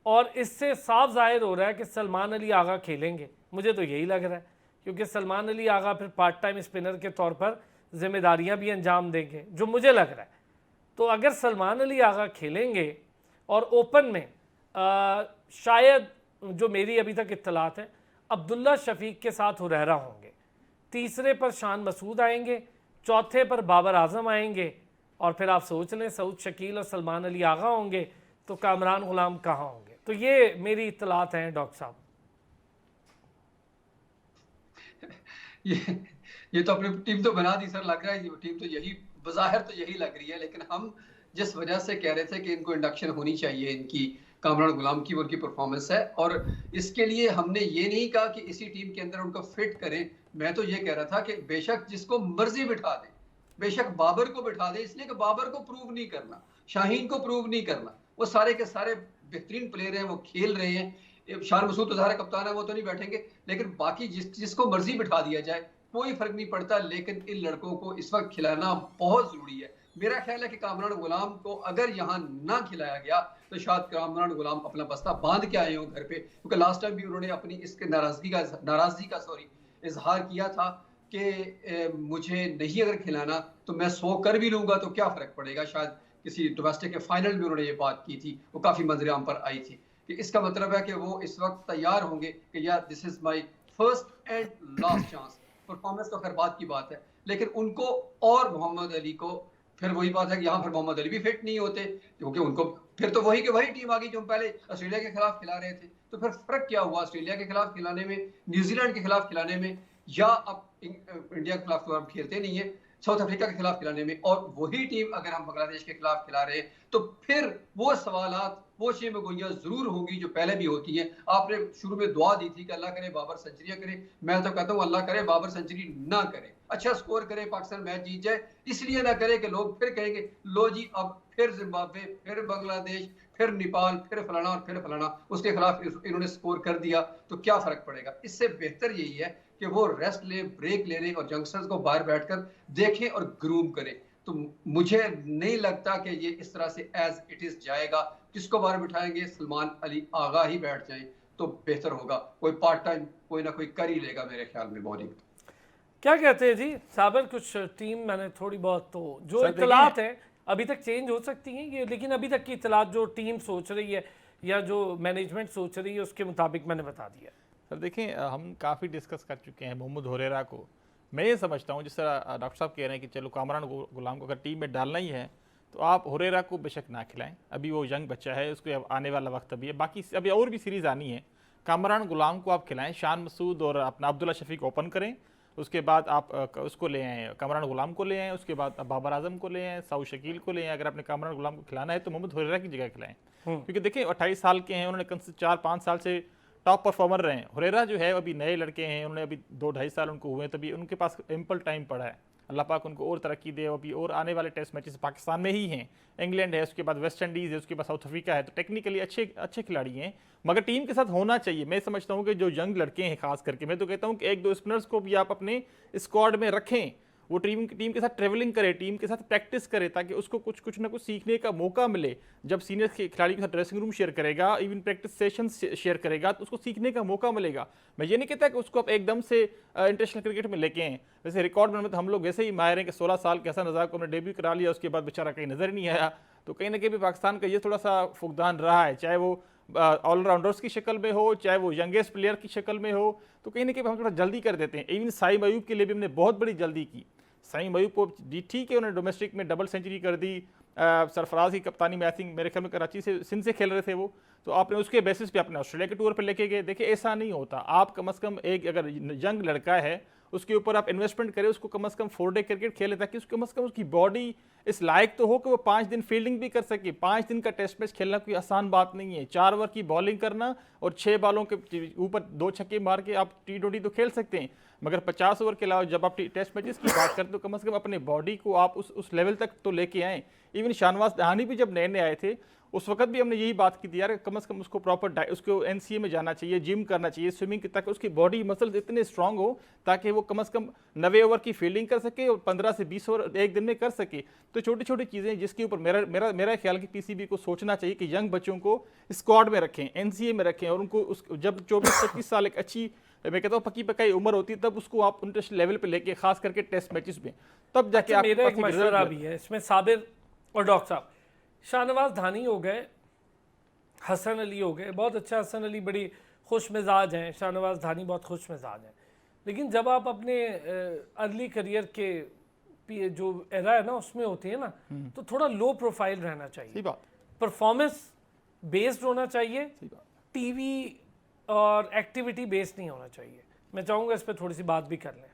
और इससे साफ जाहिर हो रहा है कि सलमान अली आगा खेलेंगे। मुझे तो यही लग रहा है, क्योंकि सलमान अली आगा फिर पार्ट टाइम स्पिनर के तौर पर जिम्मेदारियां भी अंजाम देंगे, जो मुझे लग रहा है। तो अगर सलमान अली आगा खेलेंगे और ओपन में शायद, जो मेरी अभी तक इत्तलात है, अब्दुल्ला शफीक के साथ हुरैरा होंगे, तीसरे पर शान मसूद आएंगे, चौथे पर बाबर आजम आएंगे, और फिर आप सोच लें सऊद शकील और सलमान अली आगा होंगे, तो कामरान गुलाम कहाँ होंगे? तो ये मेरी इत्तलात हैं डॉक्टर साहब। ये तो अपनी टीम तो बना दी सर, लग रहा है टीम तो यही बज़ाहिर तो यही लग रही है, लेकिन हम जिस वजह से कह रहे थे कि इनको इंडक्शन होनी चाहिए, इनकी कामरान गुलाम की उनकी परफॉर्मेंस है, और इसके लिए हमने ये नहीं कहा कि इसी टीम के अंदर उनको फिट करें। मैं तो ये कह रहा था कि बेशक जिसको मर्जी बिठा दें, बेशक बाबर को बिठा दें, इसलिए कि बाबर को प्रूव नहीं करना, शाहीन को प्रूव नहीं करना, वो सारे के सारे बेहतरीन प्लेयर हैं, वो खेल रहे हैं। शान मसूद तो ज़ाहिर कप्तान है, वो तो नहीं बैठेंगे, लेकिन बाकी जिसको मर्जी बिठा दिया जाए कोई फर्क नहीं पड़ता। लेकिन इन लड़कों को इस वक्त खिलाना बहुत जरूरी है। मेरा ख्याल है कि कामरान गुलाम को अगर यहाँ ना खिलाया गया तो शायद कामरान गुलाम अपना बस्ता बांध के आए हो घर पे, क्योंकि लास्ट टाइम भी उन्होंने अपनी इसके नाराजगी का इजहार किया था कि मुझे नहीं अगर खिलाना तो मैं 100 कर भी लूंगा तो क्या फर्क पड़ेगा। शायद किसी डोमेस्टिक के फाइनल में उन्होंने ये बात की थी, वो काफी मंजरेआम पर आई थी। कि इसका मतलब है कि वो इस वक्त तैयार होंगे कि यार this is my first and last chance. Performance तो खैर बात की बात है, लेकिन उनको और मोहम्मद अली को फिर वही बात है कि यहाँ फिर मोहम्मद अली भी फिट नहीं होते, क्योंकि उनको फिर तो वही की वही टीम आ गई जो हम पहले ऑस्ट्रेलिया के खिलाफ खिला रहे थे। तो फिर फर्क क्या हुआ ऑस्ट्रेलिया के खिलाफ खिलाने में, न्यूजीलैंड के खिलाफ खिलाने में, या अब इंडिया के खिलाफ तो हम खेलते नहीं है, साउथ अफ्रीका के खिलाफ खिलाने में, और वही टीम अगर हम बांग्लादेश के खिलाफ खिला रहे हैं, तो फिर वो सवालात, वो शेमगोइयां जरूर होंगी जो पहले भी होती हैं। आपने शुरू में दुआ दी थी कि अल्लाह करे बाबर सेंचुरियां करे, मैं तो कहता हूँ अल्लाह करे बाबर सेंचुरी ना करे, अच्छा स्कोर करे, पाकिस्तान मैच जीत जाए, इसलिए ना करे कि लोग फिर कहेंगे लो जी अब फिर जिम्बाब्वे, फिर बांग्लादेश, फिर नेपाल, फिर फलाना और फिर फलाना उसके खिलाफ इन्होंने स्कोर कर दिया, तो क्या फर्क पड़ेगा। इससे बेहतर यही है कि वो रेस्ट ले, ब्रेक ले लें और यंगस्टर्स को बाहर बैठकर देखें और ग्रूम करें। तो मुझे नहीं लगता कि ये इस तरह से एज इट इज जाएगा। किसको बाहर बिठाएंगे, सलमान अली आगा ही बैठ जाए तो बेहतर होगा, कोई पार्ट टाइम कोई ना कोई कर ही लेगा मेरे ख्याल में बॉलिंग। क्या कहते हैं जी साबिर, कुछ टीम मैंने थोड़ी बहुत तो जो सर इतलात है अभी तक चेंज हो सकती हैं ये, लेकिन अभी तक की इतलात जो टीम सोच रही है या जो मैनेजमेंट सोच रही है उसके मुताबिक मैंने बता दिया। सर देखें, हम काफ़ी डिस्कस कर चुके हैं मोहम्मद हुरैरा को। मैं ये समझता हूँ जिस तरह डॉक्टर साहब कह रहे हैं कि चलो कामरान गुलाम को अगर टीम में डालना ही है तो आप हुरैरा को बेशक ना खिलाएं, अभी वो यंग बच्चा है, उसको अब आने वाला वक्त अभी है, बाकी अभी और भी सीरीज़ आनी है। कामरान गुलाम को आप खिलाएं, शान मसूद और अपना अब्दुल्ला शफीक ओपन करें, उसके बाद आप उसको ले आएँ, कामरान गुलाम को ले आएँ, उसके बाद बाबर आजम को ले आएँ, साउद शकील को ले आएँ। अगर आपने कामरान गुलाम को खिलाना है तो मोहम्मद हुरैरा की जगह खिलाएं, क्योंकि देखिए 28 साल के हैं, उन्होंने कम से 4-5 साल से टॉप परफॉर्मर रहे हैं। हुरैरा जो है अभी नए लड़के हैं, उन्होंने अभी 2-2.5 साल उनको हुए, तभी उनके पास एम्पल टाइम पड़ा है। अल्लाह पाक उनको और तरक्की दे। अभी और आने वाले टेस्ट मैचेस पाकिस्तान में ही हैं, इंग्लैंड है, उसके बाद वेस्ट इंडीज़ है, उसके बाद साउथ अफ्रीका है, तो टेक्निकली अच्छे खिलाड़ी हैं, मगर टीम के साथ होना चाहिए। मैं समझता हूँ कि जो यंग लड़के हैं खास करके, मैं तो कहता हूँ कि 1-2 स्पिनर्स को भी आप अपने स्क्वाड में रखें, वो टीम के साथ ट्रेवलिंग करे, टीम के साथ प्रैक्टिस करे, ताकि उसको कुछ ना कुछ सीखने का मौका मिले। जब सीनियर खिलाड़ी के साथ ड्रेसिंग रूम शेयर करेगा, इवन प्रैक्टिस सेशन शेयर करेगा, तो उसको सीखने का मौका मिलेगा। मैं ये नहीं कहता कि उसको आप एकदम से इंटरनेशनल क्रिकेट में लेके आएँ। वैसे रिकॉर्ड में तो हम लोग वैसे ही माहिर हैं कि 16 साल के हसन रज़ाक को हमने डेब्यू करा लिया, उसके बाद बेचारा कहीं नज़र नहीं आया। तो कहीं ना कहीं भी पाकिस्तान का ये थोड़ा सा फुकदान रहा है, चाहे वो ऑलराउंडर्स की शक्ल में हो, चाहे वो यंगेस्ट प्लेयर की शक्ल में हो, तो कहीं ना कहीं हम थोड़ा जल्दी कर देते हैं। इवन साइम अयूब के लिए भी हमने बहुत बड़ी जल्दी की। साइम अयूब को ठीक है, उन्होंने डोमेस्टिक में डबल सेंचुरी कर दी, सरफराज की कप्तानी में आई थिंक मेरे ख्याल में कराची से सिंध से खेल रहे थे वो, तो आपने उसके बेसिस पे अपने ऑस्ट्रेलिया के टूर पर लेके गए। देखिए ऐसा नहीं होता, आप कम से कम एक अगर यंग लड़का है उसके ऊपर आप इन्वेस्टमेंट करें, उसको कम से कम 4 डे क्रिकेट खेले, ताकि उसको कम से कम उसकी बॉडी इस लायक तो हो कि वो 5 दिन फील्डिंग भी कर सके। 5 दिन का टेस्ट मैच खेलना कोई आसान बात नहीं है। 4 ओवर की बॉलिंग करना और 6 बॉलों के ऊपर 2 छक्के मार के आप T20 तो खेल सकते हैं, मगर 50 ओवर के अलावा जब आप टेस्ट मैचेस की बात करते हो, कम से कम अपने बॉडी को आप उस लेवल तक तो लेके आएँ। इवन शाहनवाज दहानी भी जब नए आए थे उस वक्त भी हमने यही बात की थी, यार कम से कम उसको प्रॉपर उसको NCA में जाना चाहिए, जिम करना चाहिए, स्विमिंग, ताकि उसकी बॉडी मसल्स इतने स्ट्रांग हो ताकि वो कम से कम 90 ओवर की फील्डिंग कर सके और 15 से 20 ओवर एक दिन में कर सके। तो छोटी छोटी चीज़ें जिसके ऊपर मेरा ख्याल कि PCB को सोचना चाहिए कि यंग बच्चों को स्क्वाड में रखें, NCA में रखें, और उनको जब 24-25 साल एक अच्छी, मैं कहता हूँ पक्की पकाई उम्र होती है, तब उसको आप इंटरनेशनल लेवल पे लेके, खास करके टेस्ट मैचेस में, तब जाके आप। मेरा एक मशवरा भी है इसमें साबिर और डॉक्टर साहब, शाहनवाज धानी हो गए, हसन अली हो गए, बहुत अच्छा, हसन अली बड़ी खुश मिजाज हैं, शाहनवाज धानी बहुत खुश मिजाज हैं, लेकिन जब आप अपने अर्ली करियर के जो एरा है ना उसमें होती है ना, तो थोड़ा लो प्रोफाइल रहना चाहिए, परफॉर्मेंस बेस्ड होना चाहिए, टीवी और एक्टिविटी बेस्ड नहीं होना चाहिए। मैं चाहूँगा इस पर थोड़ी सी बात भी कर लें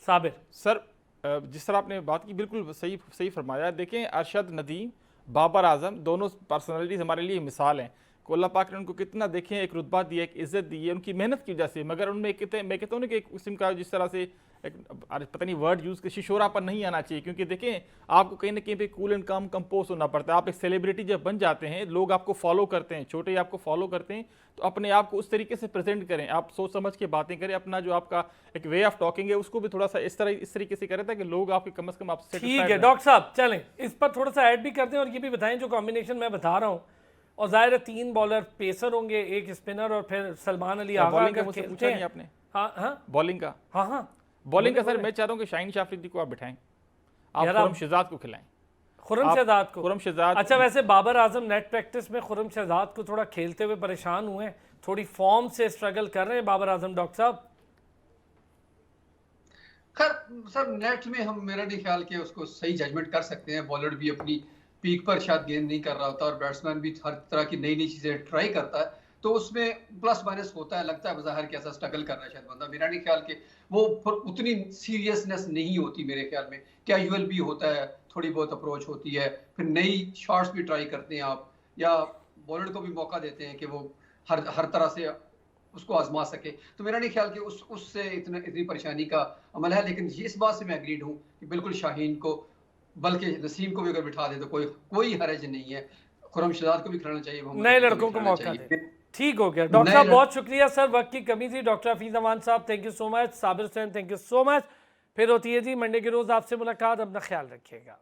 साबिर। सर जिस तरह आपने बात की बिल्कुल सही फरमाया। देखें अरशद नदीम, बाबर आजम, दोनों पर्सनालिटीज़ हमारे लिए मिसाल हैं। अल्लाह पाक ने उनको कितना देखें एक रुतबा दिया, एक इज़्ज़त दी है उनकी मेहनत की वजह से, मगर उनमें मैं कहता हूँ ना कि एक किस्म का जिस तरह से एक पता नहीं वर्ड यूज़ के शिशोरा पर नहीं आना चाहिए, क्योंकि देखें आपको कहीं ना कहीं पे कूल एंड काम कंपोज होना पड़ता है। आप एक सेलिब्रिटी जब बन जाते हैं, लोग आपको फॉलो करते हैं, छोटे आपको फॉलो करते हैं, तो अपने आप को उस तरीके से प्रेजेंट करें, आप सोच समझ के बातें करें, अपना जो आपका एक वे ऑफ टॉकिंग है उसको भी थोड़ा सा इस तरीके से करें ताकि लोग आपके कम से कम आपसे। ठीक है डॉक्टर साहब, चलें इस पर थोड़ा सा ऐड भी कर दें और ये भी बताएं जो कॉम्बिनेशन मैं बता रहा हूँ, और जाहिर है 3 बॉलर पेसर होंगे, एक स्पिनर और फिर सलमान अली आगा बॉलिंग का मुझसे पूछा नहीं आपने? हाँ बॉलिंग का, हाँ बॉलिंग का सर मैं चाह रहा हूँ कि शाहीन शाह अफरीदी को आप बिठाएं, आप खुरम शहजाद को खिलाएं। खुरम शहजाद को। खुरम शहजाद अच्छा, वैसे बाबर आजम नेट प्रैक्टिस में खुरम शहजाद को थोड़ा खेलते हुए परेशान हुए हैं, थोड़ी फॉर्म से स्ट्रगल कर रहे हैं बाबर आजम डॉक्टर साहब। खैर सर, नेट में हम मेरा नहीं ख्याल कि उसको सही जजमेंट कर सकते हैं। बॉलर भी अपनी पीक पर शायद गेंद नहीं कर रहा होता और बैट्समैन भी हर तरह की नई नई चीजें ट्राई करता है, तो उसमें प्लस माइनस होता है। लगता है बाहर कैसा स्ट्रगल कर रहा है शायद बंदा। मेरा नहीं ख्याल कि वो उतनी सीरियसनेस नहीं होती मेरे ख्याल में। कैजुअल भी होता है, थोड़ी बहुत अप्रोच होती है, फिर नई शॉट्स भी ट्राई करते हैं आप, या बॉलर को भी मौका देते हैं कि वो हर तरह से उसको आजमा सके। तो मेरा नहीं ख्याल कि उससे इतनी परेशानी का अमल है। लेकिन इस बात से मैं एग्रीड हूँ कि बिल्कुल शाहीन को, बल्कि नसीम को भी अगर बिठा दे तो कोई हरज नहीं है। खुरम शहजाद को भी खिलाना चाहिए, मोहम्मद नए अली को भी लड़कों को खिलाना मौका चाहिए। दे। ठीक हो गया डॉक्टर साहब, बहुत शुक्रिया सर, वक्त की कमी थी। डॉक्टर हफीज अमान साहब thank you so much, Sabir Hussain thank you so much. फिर होती है जी मंडे के रोज आपसे मुलाकात, अपना ख्याल रखिएगा।